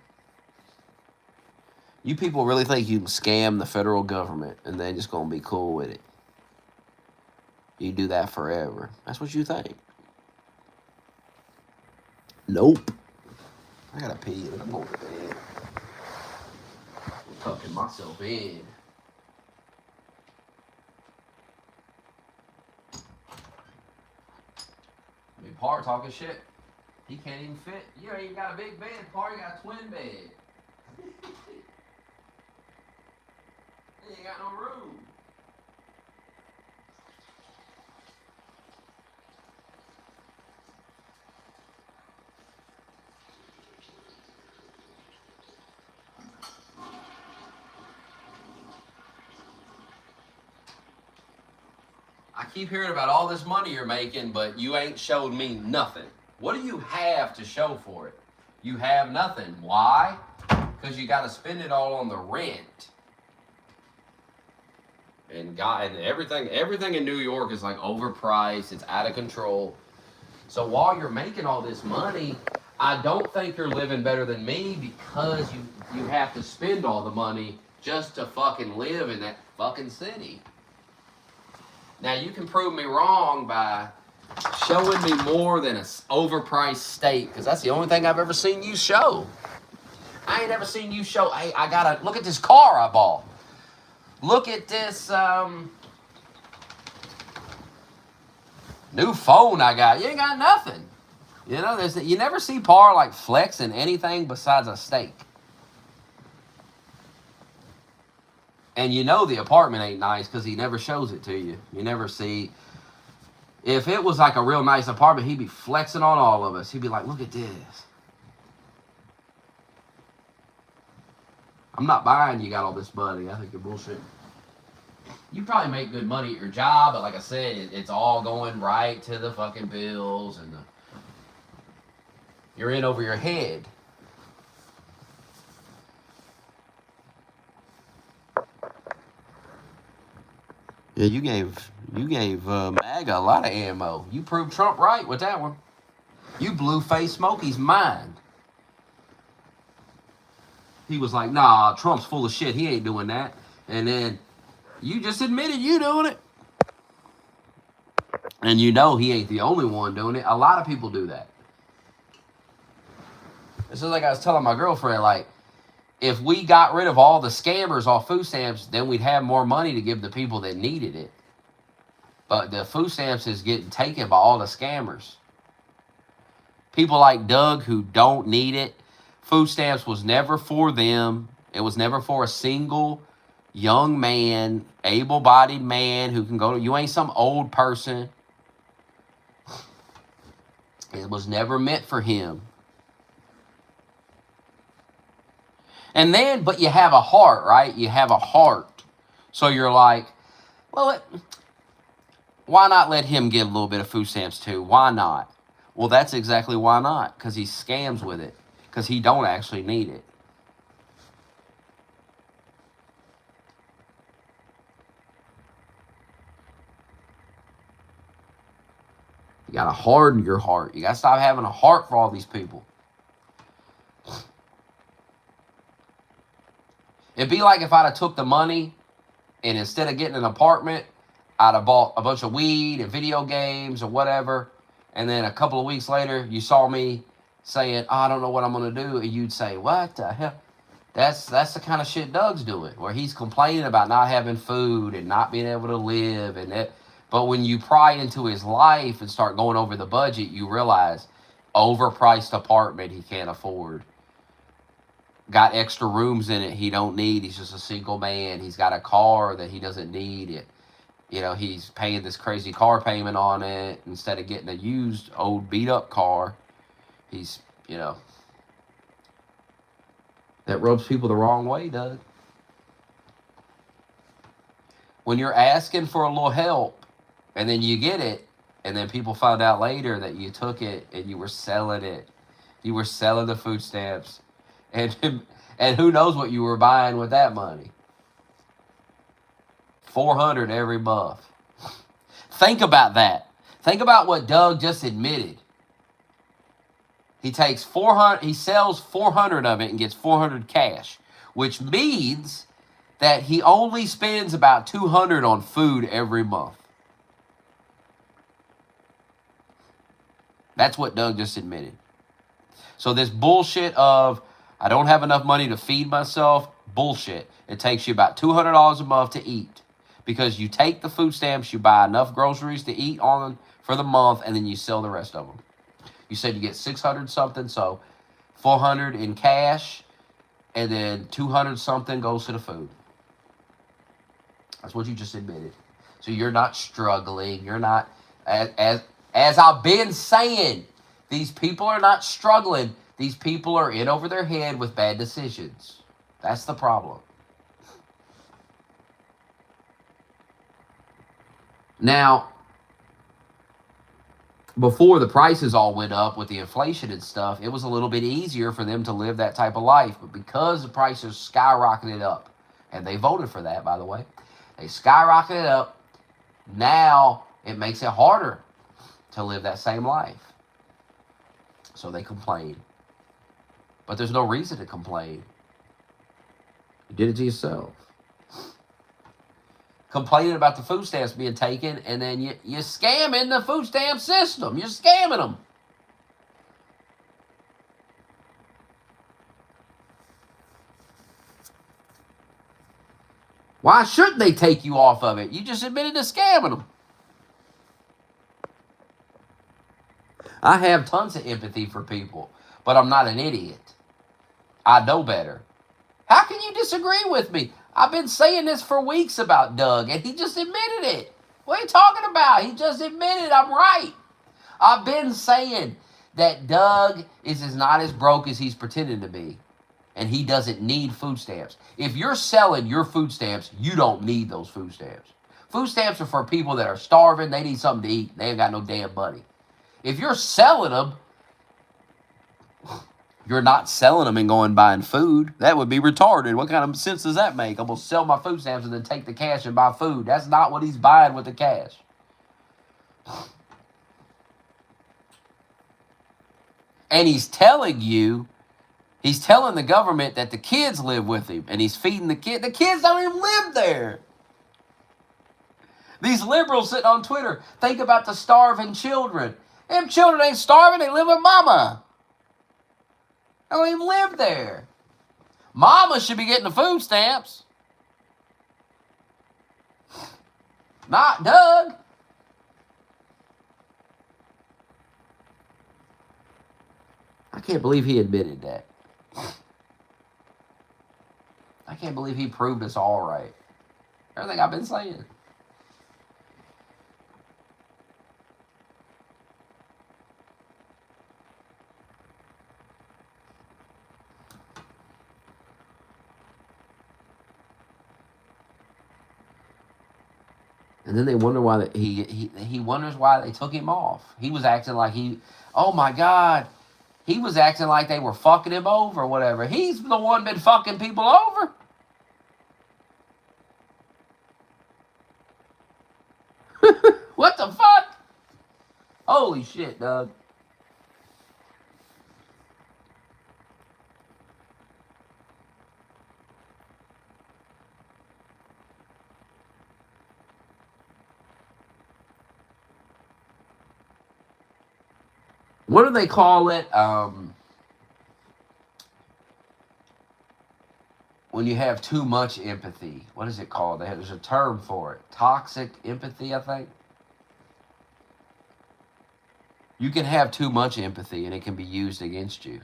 You people really think you can scam the federal government and they're just going to be cool with it. You do that forever. That's what you think. Nope. I gotta pee. I'm going to bed. I'm tucking myself in. I mean, Par talking shit. He can't even fit. You ain't got a big bed. Par, you got a twin bed. You ain't got no room. I keep hearing about all this money you're making, but you ain't showed me nothing. What do you have to show for it? You have nothing. Why? Because you got to spend it all on the rent. And everything in New York is like overpriced. It's out of control. So while you're making all this money, I don't think you're living better than me because you have to spend all the money just to fucking live in that fucking city. Now, you can prove me wrong by showing me more than an overpriced steak, because that's the only thing I've ever seen you show. I ain't ever seen you show, hey, look at this car I bought. Look at this new phone I got. You ain't got nothing. You know, you never see Par like flexing anything besides a steak. And you know the apartment ain't nice because he never shows it to you. You never see. If it was like a real nice apartment, he'd be flexing on all of us. He'd be like, look at this. I'm not buying you got all this money. I think you're bullshit. You probably make good money at your job, but like I said, it's all going right to the fucking bills. And you're in over your head. Yeah, you gave MAGA a lot of ammo. You proved Trump right with that one. You blue-faced Smokey's mind. He was like, nah, Trump's full of shit. He ain't doing that. And then you just admitted you doing it. And you know he ain't the only one doing it. A lot of people do that. This is like I was telling my girlfriend, like, if we got rid of all the scammers off food stamps, then we'd have more money to give the people that needed it. But the food stamps is getting taken by all the scammers. People like Doug who don't need it. Food stamps was never for them. It was never for a single young man, able-bodied man who can go to... You ain't some old person. It was never meant for him. And then, but you have a heart, right? You have a heart. So you're like, well, why not let him get a little bit of food stamps too? Why not? Well, that's exactly why not. Because he scams with it. Because he don't actually need it. You got to harden your heart. You got to stop having a heart for all these people. It'd be like if I'd have took the money and instead of getting an apartment, I'd have bought a bunch of weed and video games or whatever. And then a couple of weeks later, you saw me saying, oh, I don't know what I'm going to do. And you'd say, what the hell? That's the kind of shit Doug's doing, where he's complaining about not having food and not being able to live. But when you pry into his life and start going over the budget, you realize overpriced apartment he can't afford. Got extra rooms in it he don't need. He's just a single man. He's got a car that he doesn't need. It. You know, he's paying this crazy car payment on it instead of getting a used, old, beat-up car. He's, you know, that rubs people the wrong way, Doug. When you're asking for a little help and then you get it, And then people found out later that you took it and you were selling it. You were selling the food stamps. And, and who knows what you were buying with that money. $400 every month. Think about that. Think about what Doug just admitted. He takes 400, he sells 400 of it and gets 400 cash, which means that he only spends about 200 on food every month. That's what Doug just admitted. So this bullshit of, I don't have enough money to feed myself, bullshit. It takes you about $200 a month to eat. Because you take the food stamps, you buy enough groceries to eat on for the month, and then you sell the rest of them. You said you get 600 something, so 400 in cash, and then 200 something goes to the food. That's what you just admitted. So you're not struggling. You're not, as I've been saying, these people are not struggling. These people are in over their head with bad decisions. That's the problem. Now, before the prices all went up with the inflation and stuff, it was a little bit easier for them to live that type of life. But because the prices skyrocketed up, and they voted for that, by the way, they skyrocketed up, now it makes it harder to live that same life. So they complain. But there's no reason to complain. You did it to yourself. Complaining about the food stamps being taken, and then you're scamming the food stamp system. You're scamming them. Why shouldn't they take you off of it? You just admitted to scamming them. I have tons of empathy for people, but I'm not an idiot. I know better. How can you disagree with me? I've been saying this for weeks about Doug, and he just admitted it. What are you talking about? He just admitted I'm right. I've been saying that Doug is not as broke as he's pretending to be, and he doesn't need food stamps. If you're selling your food stamps, you don't need those food stamps. Food stamps are for people that are starving. They need something to eat. They ain't got no damn money. If you're selling them, you're not selling them and going buying food. That would be retarded. What kind of sense does that make? I'm going to sell my food stamps and then take the cash and buy food. That's not what he's buying with the cash. And he's telling the government that the kids live with him, and he's feeding the kids. The kids don't even live there. These liberals sitting on Twitter think about the starving children. Them children ain't starving. They live with mama. They don't even live there. Mama should be getting the food stamps. Not Doug. I can't believe he admitted that. I can't believe he proved us all right. Everything I've been saying. And then they wonder why he wonders why they took him off. He was acting like oh my God, he was acting like they were fucking him over or whatever. He's the one been fucking people over. What the fuck? Holy shit, Doug. What do they call it? When you have too much empathy. What is it called? There's a term for it. Toxic empathy, I think. You can have too much empathy and it can be used against you.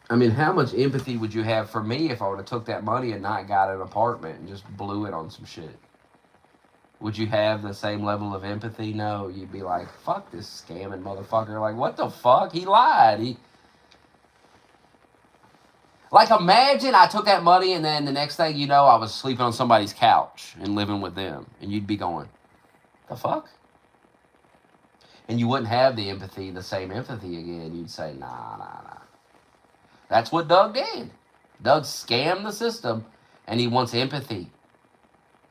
I mean, how much empathy would you have for me if I would have took that money and not got an apartment and just blew it on some shit? Would you have the same level of empathy? No, you'd be like, fuck this scamming motherfucker. Like, what the fuck? He lied. Like, imagine I took that money and then the next thing you know, I was sleeping on somebody's couch and living with them. And you'd be going, the fuck? And you wouldn't have the empathy, the same empathy again. You'd say, nah. That's what Doug did. Doug scammed the system and he wants empathy.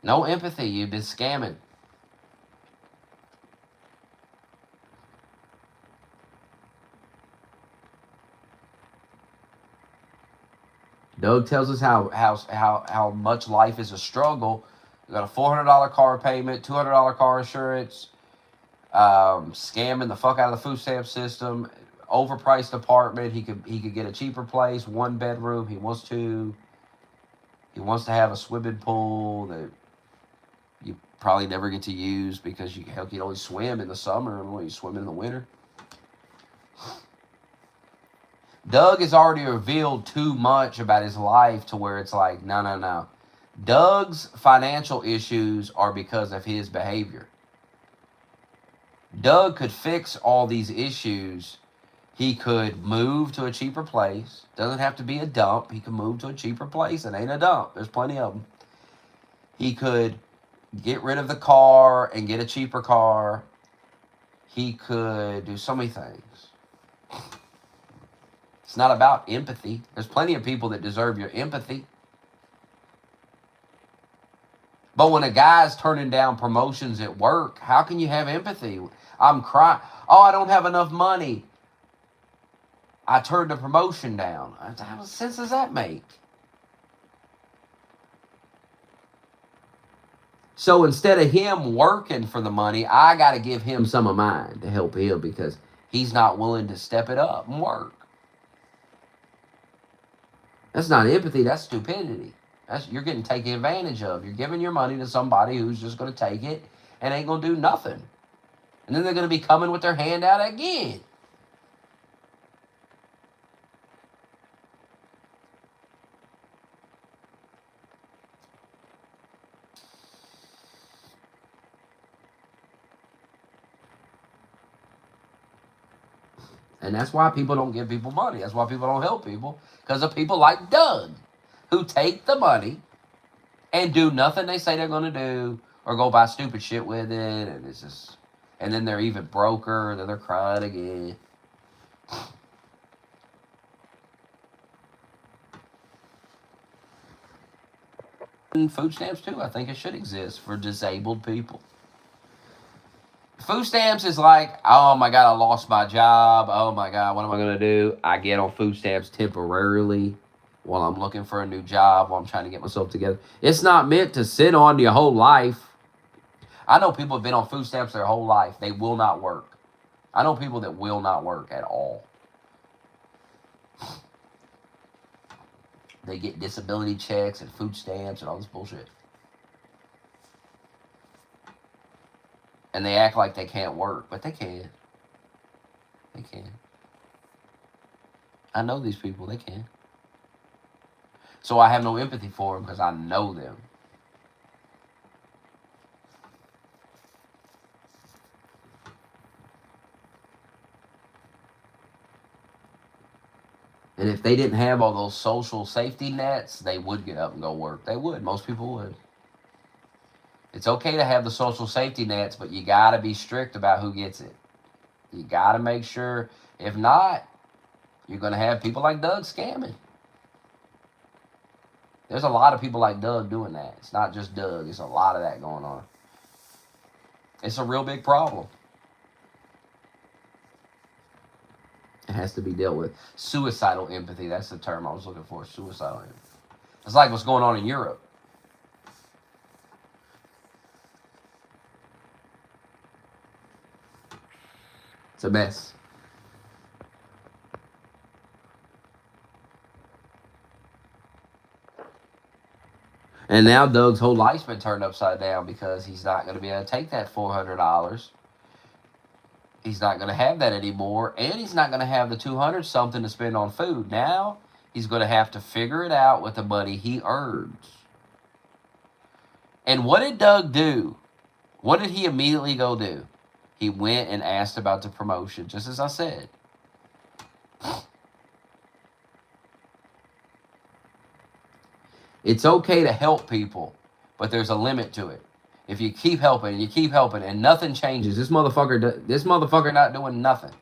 No empathy. You've been scamming. Doug tells us how much life is a struggle. You got a $400 car payment, $200 car insurance, scamming the fuck out of the food stamp system, overpriced apartment. He could get a cheaper place, 1 bedroom. He wants to have a swimming pool that you probably never get to use because you can only swim in the summer and you swim in the winter. Doug has already revealed too much about his life to where it's like, no. Doug's financial issues are because of his behavior. Doug could fix all these issues. He could move to a cheaper place. Doesn't have to be a dump. He could move to a cheaper place. It ain't a dump. There's plenty of them. He could get rid of the car and get a cheaper car. He could do so many things. It's not about empathy. There's plenty of people that deserve your empathy. But when a guy's turning down promotions at work, how can you have empathy? I'm crying. Oh, I don't have enough money. I turned the promotion down. What sense does that make? So instead of him working for the money, I got to give him some of mine to help him because he's not willing to step it up and work. That's not empathy. That's stupidity. You're getting taken advantage of. You're giving your money to somebody who's just going to take it and ain't going to do nothing. And then they're going to be coming with their hand out again. And that's why people don't give people money. That's why people don't help people. Because of people like Doug, who take the money and do nothing they say they're going to do, or go buy stupid shit with it, and it's just, and then they're even broker, and then they're crying again. And food stamps too. I think it should exist for disabled people. Food stamps is like, oh my God, I lost my job. Oh my God, what am I going to do? I get on food stamps temporarily while I'm looking for a new job, while I'm trying to get myself together. It's not meant to sit on your whole life. I know people have been on food stamps their whole life. They will not work. I know people that will not work at all. They get disability checks and food stamps and all this bullshit. And they act like they can't work, but they can. They can. I know these people, they can. So I have no empathy for them because I know them. And if they didn't have all those social safety nets, they would get up and go work. They would. Most people would. It's okay to have the social safety nets, but you got to be strict about who gets it. You got to make sure. If not, you're going to have people like Doug scamming. There's a lot of people like Doug doing that. It's not just Doug. It's a lot of that going on. It's a real big problem. It has to be dealt with. Suicidal empathy. That's the term I was looking for. Suicidal empathy. It's like what's going on in Europe. It's a mess. And now Doug's whole life's been turned upside down because he's not going to be able to take that $400. He's not going to have that anymore. And he's not going to have the 200 something to spend on food. Now he's going to have to figure it out with the money he earns. And what did Doug do What did he immediately go do? He went and asked about the promotion, just as I said. It's okay to help people, but there's a limit to it. If you keep helping and you keep helping and nothing changes, this motherfucker not doing nothing.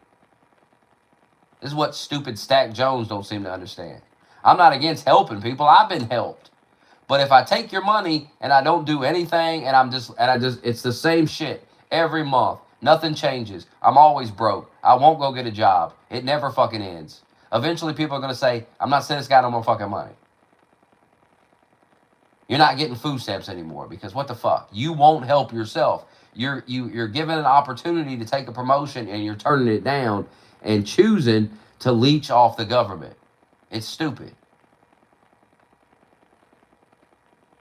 This is what stupid Stack Jones don't seem to understand. I'm not against helping people. I've been helped. But if I take your money and I don't do anything and it's the same shit every month. Nothing changes. I'm always broke. I won't go get a job. It never fucking ends. Eventually people are going to say, I'm not sending this guy no more fucking money. You're not getting food stamps anymore because what the fuck? You won't help yourself. You're given an opportunity to take a promotion and you're turning it down and choosing to leech off the government. It's stupid.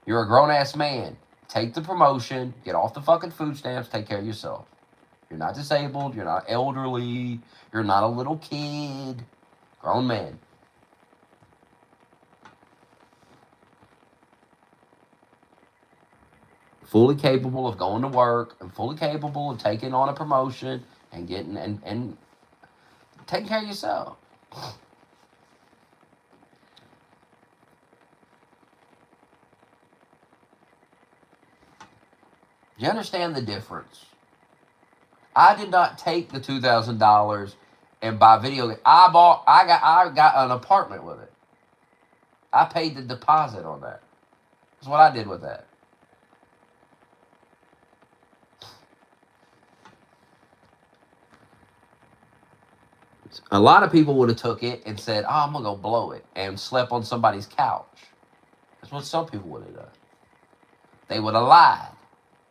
You're a grown-ass man. Take the promotion, get off the fucking food stamps, take care of yourself. You're not disabled, you're not elderly, you're not a little kid. Grown man. Fully capable of going to work and fully capable of taking on a promotion and getting and taking care of yourself. You understand the difference? I did not take the $2,000 and buy video game. I got an apartment with it. I paid the deposit on that. That's what I did with that. A lot of people would have took it and said, "Oh, I'm gonna go blow it," and slept on somebody's couch. That's what some people would have done. They would have lied.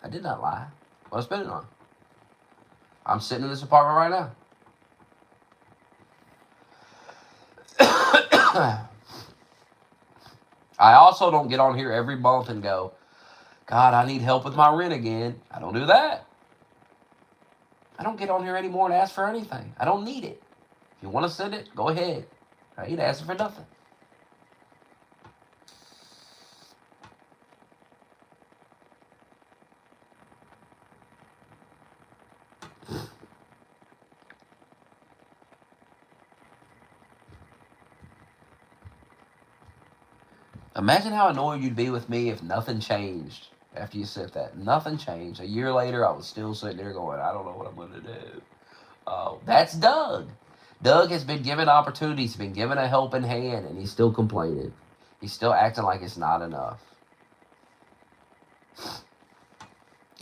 I did not lie. What I spent it on? I'm sitting in this apartment right now. I also don't get on here every month and go, God, I need help with my rent again. I don't do that. I don't get on here anymore and ask for anything. I don't need it. If you want to send it, go ahead. I ain't asking for nothing. Imagine how annoyed you'd be with me if nothing changed after you said that. Nothing changed. A year later, I was still sitting there going, I don't know what I'm going to do. That's Doug. Doug has been given opportunities, he's been given a helping hand, and he's still complaining. He's still acting like it's not enough.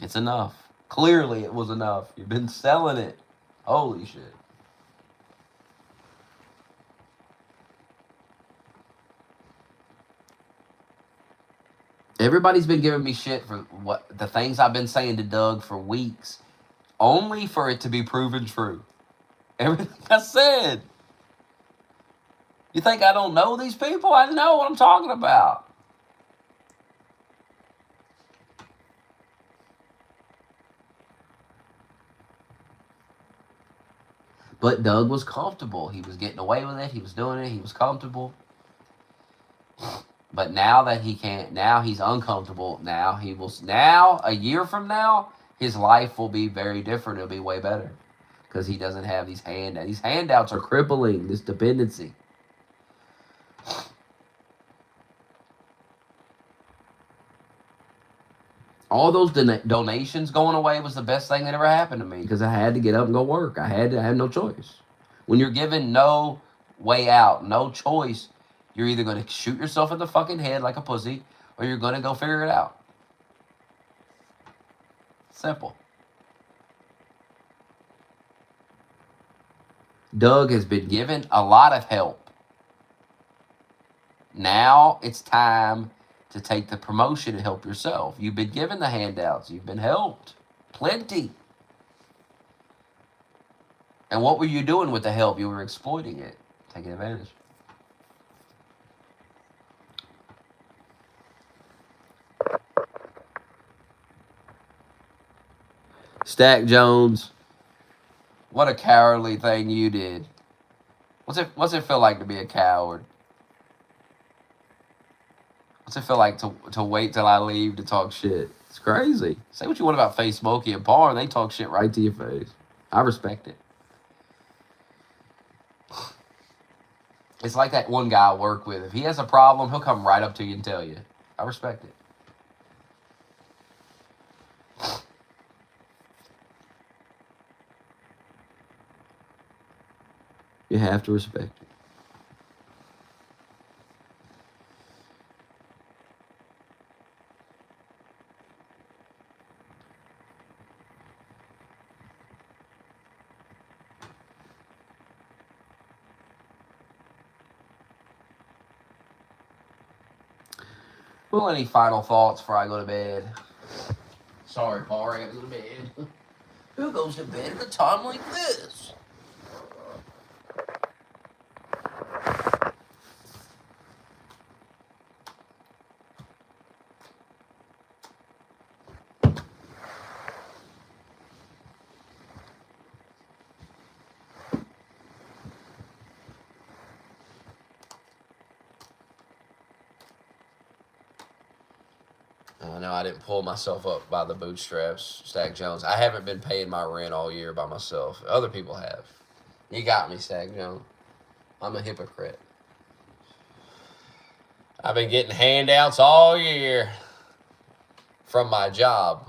It's enough. Clearly, it was enough. You've been selling it. Holy shit. Everybody's been giving me shit for what the things I've been saying to Doug for weeks, only for it to be proven true. Everything I said. You think I don't know these people? I know what I'm talking about. But Doug was comfortable. He was getting away with it. He was doing it. He was comfortable. But now that he can't, now he's uncomfortable. Now he will. Now a year from now, his life will be very different. It'll be way better because he doesn't have these handouts. These handouts are crippling this dependency. All those donations going away was the best thing that ever happened to me because I had to get up and go work. I had no choice. When you're given no way out, no choice, you're either going to shoot yourself in the fucking head like a pussy or you're going to go figure it out. Simple. Doug has been given a lot of help. Now it's time to take the promotion and help yourself. You've been given the handouts. You've been helped. Plenty. And what were you doing with the help? You were exploiting it. Taking advantage. Stack Jones, what a cowardly thing you did. What's it feel like to be a coward? What's it feel like to wait till I leave to talk shit? It's crazy. Say what you want about Face Smokey and Par, and they talk shit right to your face. I respect it. It's like that one guy I work with. If he has a problem, he'll come right up to you and tell you. I respect it. You have to respect it. Well, any final thoughts before I go to bed? Sorry, Paul, I gotta go to bed. Who goes to bed at a time like this? I know I didn't pull myself up by the bootstraps, Stack Jones. I haven't been paying my rent all year by myself. Other people have. You got me, Stack Jones. I'm a hypocrite. I've been getting handouts all year from my job.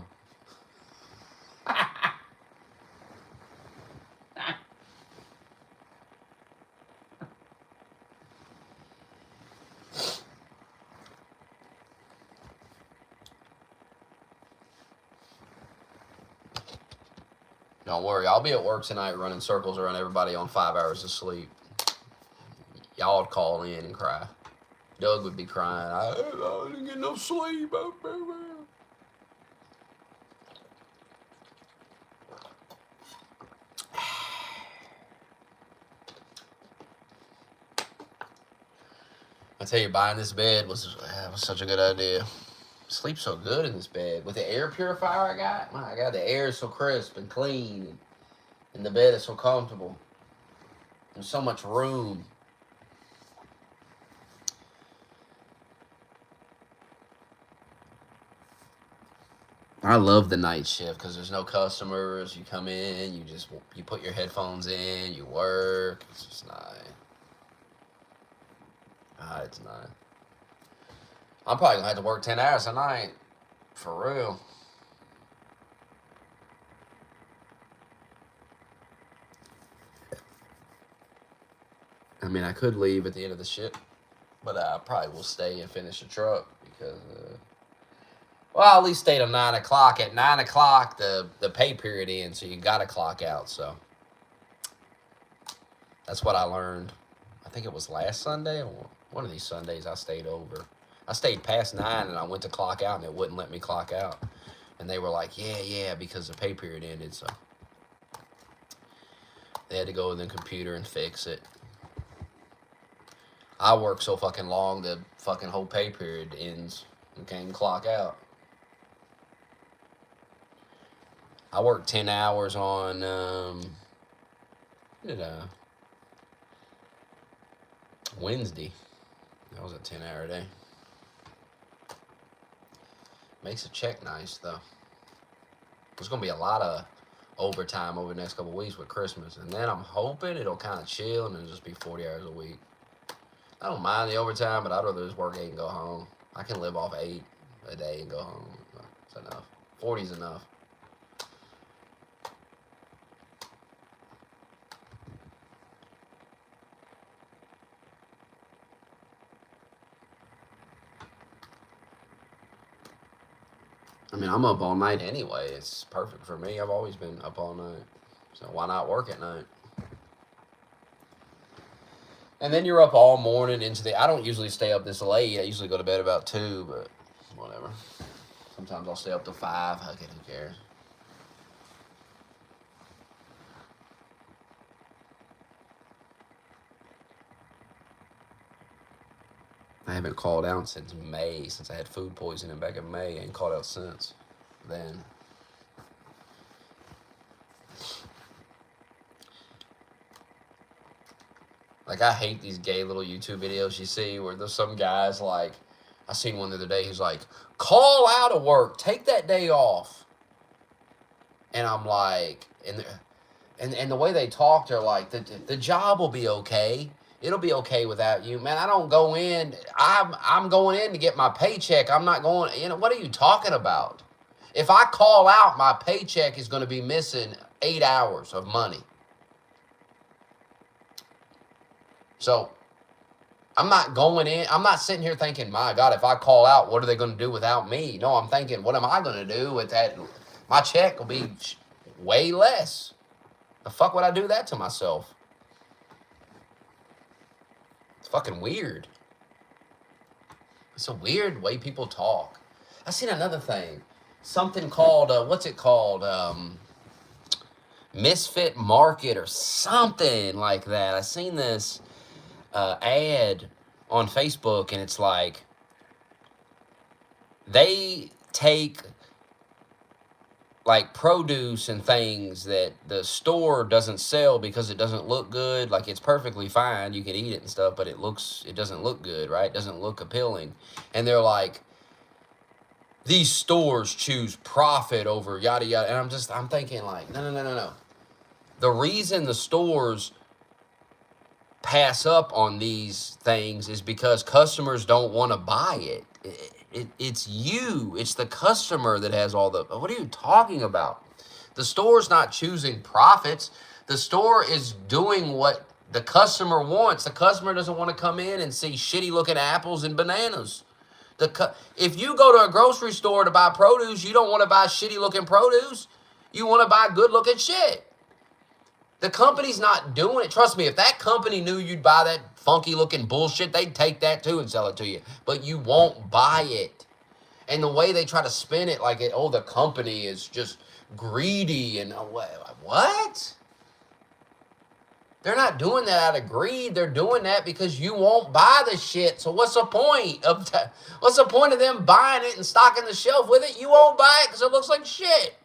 Don't worry, I'll be at work tonight running circles around everybody on 5 hours of sleep. Y'all would call in and cry. Doug would be crying. I didn't get no sleep. I tell you, buying this bed was such a good idea. Sleep so good in this bed. With the air purifier I got, my God, the air is so crisp and clean. And the bed is so comfortable. There's so much room. I love the night shift because there's no customers. You come in, you put your headphones in, you work. It's just nice. It's nice. I'm probably gonna have to work 10 hours a night. For real. I mean, I could leave at the end of the shift, but I probably will stay and finish the truck because, well, I at least stay till 9 o'clock. At 9 o'clock, the pay period ends, so you gotta clock out. So that's what I learned. I think it was last Sunday or one of these Sundays I stayed over. I stayed past 9 and I went to clock out and it wouldn't let me clock out. And they were like, yeah, because the pay period ended. So they had to go in the computer and fix it. I work so fucking long, the fucking whole pay period ends and can't clock out. I worked 10 hours on, Wednesday. That was a 10-hour day. Makes a check nice, though. There's going to be a lot of overtime over the next couple of weeks with Christmas. And then I'm hoping it'll kind of chill and it'll just be 40 hours a week. I don't mind the overtime, but I'd rather just work 8 and go home. I can live off 8 a day and go home. That's enough. 40's enough. I mean, I'm up all night anyway. It's perfect for me. I've always been up all night. So why not work at night? And then you're up all morning into the... I don't usually stay up this late. I usually go to bed about 2, but whatever. Sometimes I'll stay up till 5. Okay, who cares? I haven't called out since May, since I had food poisoning back in May. I ain't called out since then. Like, I hate these gay little YouTube videos you see where there's some guys, like, I seen one the other day. He's like, call out of work, take that day off. And I'm like, and the way they talk, they're like, the job will be okay. It'll be okay without you, man. I don't go in. I'm going in to get my paycheck. I'm not going. What are you talking about? If I call out, my paycheck is going to be missing 8 hours of money. So I'm not going in. I'm not sitting here thinking, my God, if I call out, what are they going to do without me? No, I'm thinking, what am I going to do with that? My check will be way less. The fuck would I do that to myself? It's fucking weird. It's a weird way people talk. I seen another thing. Something called, what's it called? Misfit Market or something like that. I seen this ad on Facebook, and it's like, they take like produce and things that the store doesn't sell because it doesn't look good. Like, it's perfectly fine, you can eat it and stuff, but it doesn't look good, right? It doesn't look appealing. And they're like, these stores choose profit over yada yada. And I'm thinking like, no. The reason the stores pass up on these things is because customers don't want to buy it. It's you. It's the customer that has all the... What are you talking about? The store's not choosing profits. The store is doing what the customer wants. The customer doesn't want to come in and see shitty-looking apples and bananas. If you go to a grocery store to buy produce, you don't want to buy shitty-looking produce. You want to buy good-looking shit. The company's not doing it. Trust me, if that company knew you'd buy that funky-looking bullshit, they'd take that too and sell it to you. But you won't buy it. And the way they try to spin it, like, the company is just greedy and... What? They're not doing that out of greed. They're doing that because you won't buy the shit. So what's the point of what's the point of them buying it and stocking the shelf with it? You won't buy it because it looks like shit.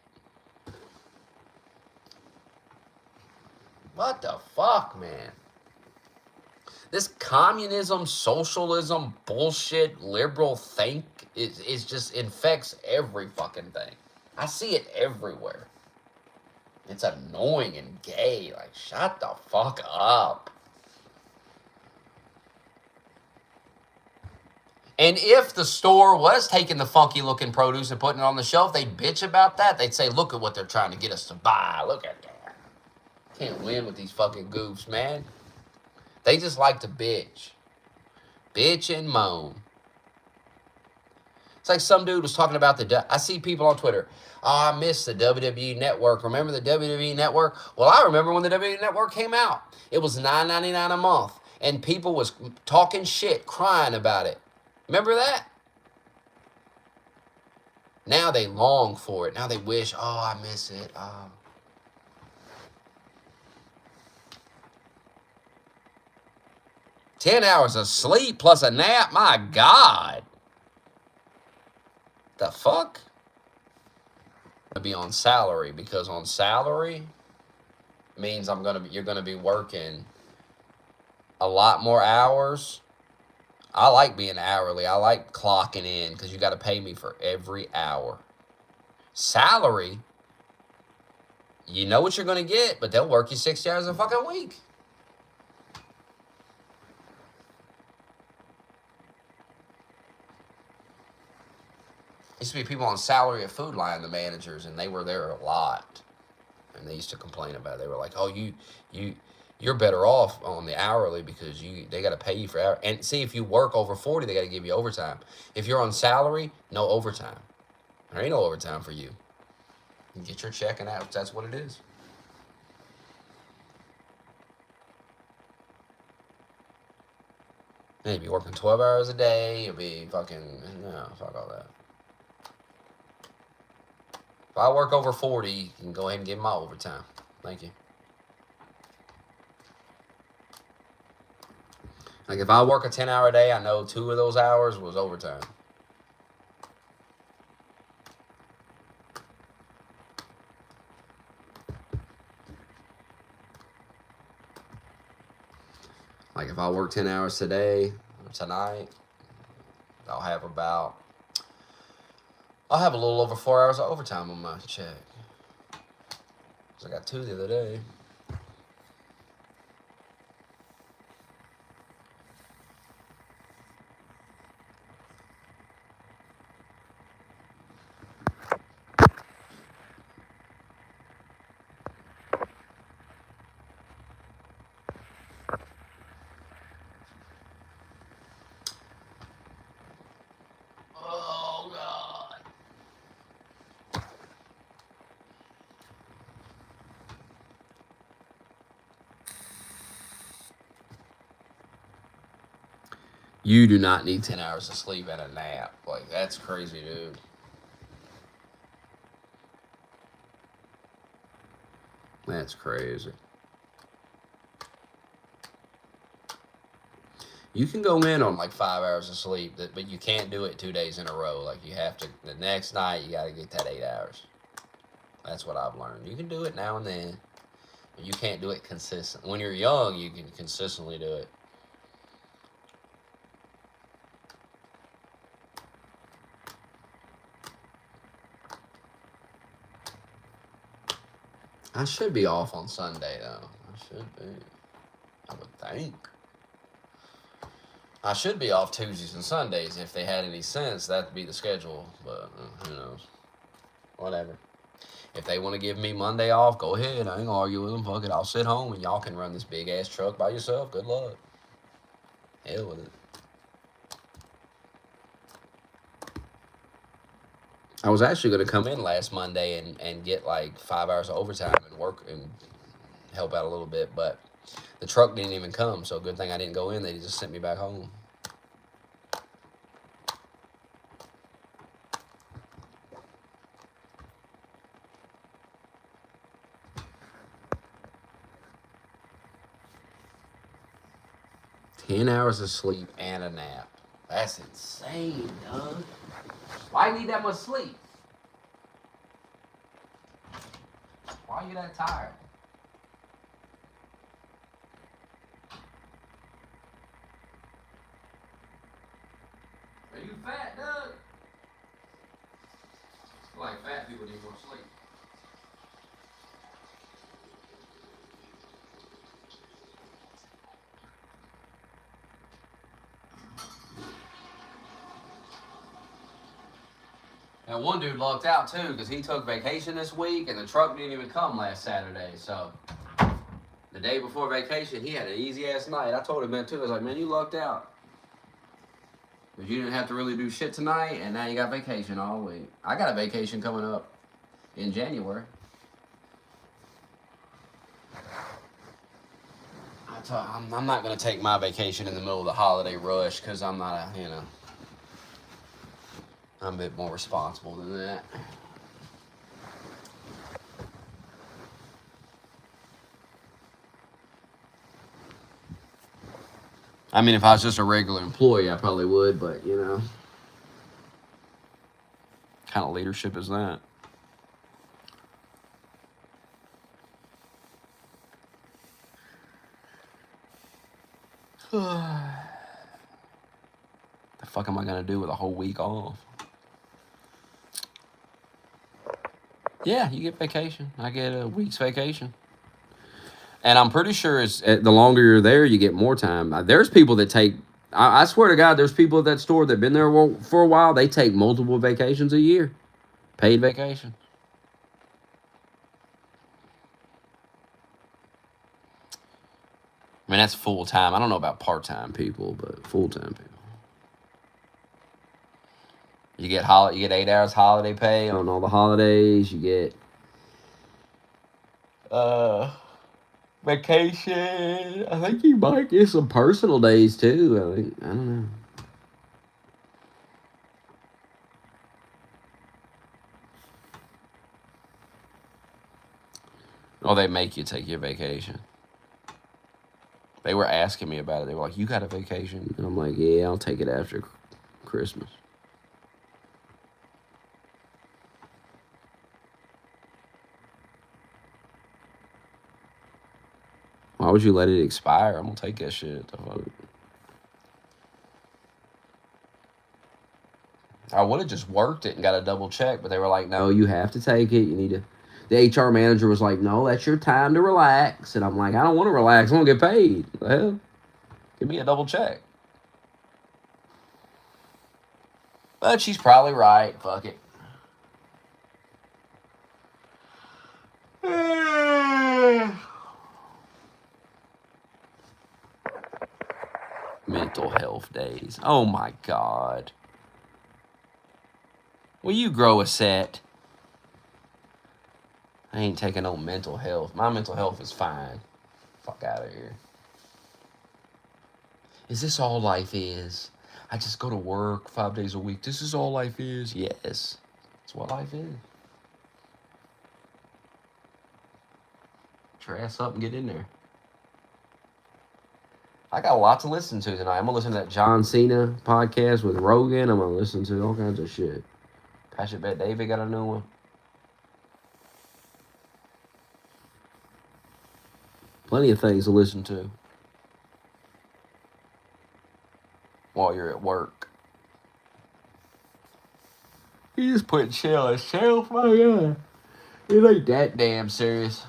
What the fuck, man? This communism, socialism, bullshit, liberal think is just infects every fucking thing. I see it everywhere. It's annoying and gay. Like, shut the fuck up. And if the store was taking the funky looking produce and putting it on the shelf, they'd bitch about that. They'd say, look at what they're trying to get us to buy. Look at that. Can't win with these fucking goofs, man. They just like to bitch. Bitch and moan. It's like some dude was talking about I see people on Twitter. Oh, I miss the WWE Network. Remember the WWE Network? Well, I remember when the WWE Network came out. It was $9.99 a month. And people was talking shit, crying about it. Remember that? Now they long for it. Now they wish, oh, I miss it. 10 hours of sleep plus a nap? My God. The fuck? I'm gonna be on salary, because on salary means you're gonna be working a lot more hours. I like being hourly. I like clocking in because you got to pay me for every hour. Salary, you know what you're gonna get, but they'll work you 60 hours a fucking week. Used to be people on salary at Food Lion, the managers, and they were there a lot. And they used to complain about it. They were like, oh, you're better off on the hourly because they got to pay you for hour. And see, if you work over 40, they got to give you overtime. If you're on salary, no overtime. There ain't no overtime for you. You get your check and out. That's what it is. And you'll be working 12 hours a day. You'll be fucking, no, fuck all that. If I work over 40, you can go ahead and give my overtime. Thank you. Like, if I work a 10-hour day, I know 2 of those hours was overtime. Like, if I work 10 hours today or tonight, I'll have a little over 4 hours of overtime on my check. So I got 2 the other day. Oh, God. You do not need 10 hours of sleep and a nap. Like, that's crazy, dude. That's crazy. You can go in on like 5 hours of sleep, but you can't do it 2 days in a row. Like, you have to, the next night, you got to get that 8 hours. That's what I've learned. You can do it now and then, but you can't do it consistent. When you're young, you can consistently do it. I should be off on Sunday, though. I should be. I would think. I should be off Tuesdays and Sundays. If they had any sense, that'd be the schedule. But who knows? Whatever. If they want to give me Monday off, go ahead. I ain't gonna argue with them. Fuck it. I'll sit home and y'all can run this big ass truck by yourself. Good luck. Hell with it. I was actually going to come in last Monday and get like 5 hours of overtime and work and help out a little bit, but the truck didn't even come, so good thing I didn't go in. They just sent me back home. "10 hours of sleep and a nap. That's insane, Doug. Why you need that much sleep? Why are you that tired? Are you fat, Doug? I feel like fat people need more sleep. And one dude lucked out too because he took vacation this week and the truck didn't even come last Saturday. So the day before vacation, he had an easy ass night. I told him that too. I was like, man, you lucked out. Because you didn't have to really do shit tonight and now you got vacation all week. I got a vacation coming up in January. I'm not going to take my vacation in the middle of the holiday rush because I'm not I'm a bit more responsible than that. I mean, if I was just a regular employee, I probably would, but, kind of leadership is that? The fuck am I going to do with a whole week off? Yeah, you get vacation. I get a week's vacation. And I'm pretty sure it's the longer you're there, you get more time. There's people that take, I swear to God, there's people at that store that have been there for a while. They take multiple vacations a year, paid vacation. I mean, that's full time. I don't know about part time people, but full time people. You get 8 hours holiday pay on all the holidays. You get vacation. I think you might get some personal days too. I don't know. Oh, they make you take your vacation. They were asking me about it. They were like, "You got a vacation?" And I'm like, "Yeah, I'll take it after Christmas." Why would you let it expire? I'm gonna take that shit. I would have just worked it and got a double check, but they were like, no, you have to take it. You need to. The HR manager was like, no, that's your time to relax. And I'm like, I don't want to relax. I want to get paid. Well, give me a double check. But she's probably right. Fuck it. Mental health days. Oh my God. Will you grow a set? I ain't taking no mental health. My mental health is fine. Fuck out of here. Is this all life is? I just go to work 5 days a week. This is all life is? Yes. That's what life is. Get your ass up and get in there. I got a lot to listen to tonight. I'm going to listen to that John Cena podcast with Rogan. I'm going to listen to all kinds of shit. Passion Bet David got a new one. Plenty of things to listen to while you're at work. You just put chill as shelf, my God. It ain't that damn serious.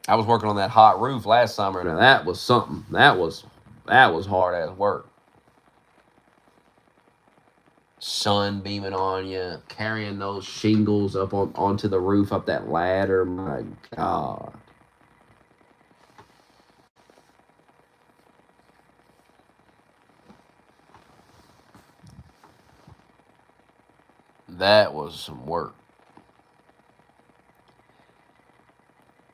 I was working on that hot roof last summer. Now that was something. That was hard ass work. Sun beaming on you, carrying those shingles up onto the roof up that ladder. My God. That was some work.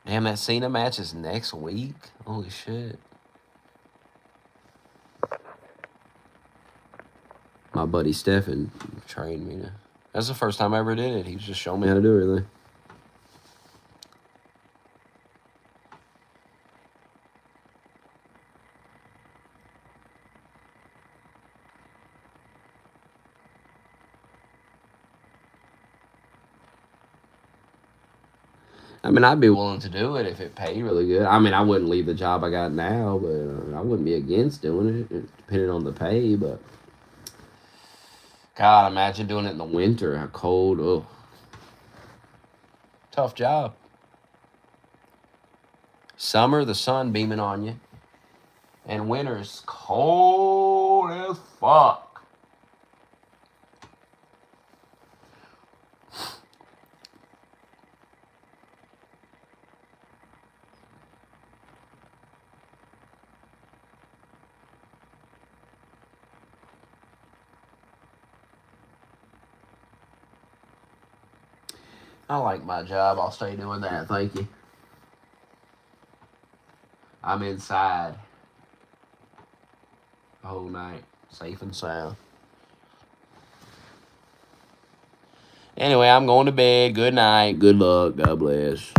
Damn, that Cena match is next week? Holy shit. My buddy Stefan trained me to. That's the first time I ever did it. He was just showing me how to do everything. I mean, I'd be willing to do it if it paid really good. I mean, I wouldn't leave the job I got now, but I wouldn't be against doing it, depending on the pay. But God, imagine doing it in the winter. How cold. Oh, tough job. Summer, the sun beaming on you. And winter's cold as fuck. I like my job. I'll stay doing that. Thank you. I'm inside the whole night, safe and sound. Anyway, I'm going to bed. Good night. Good luck. God bless.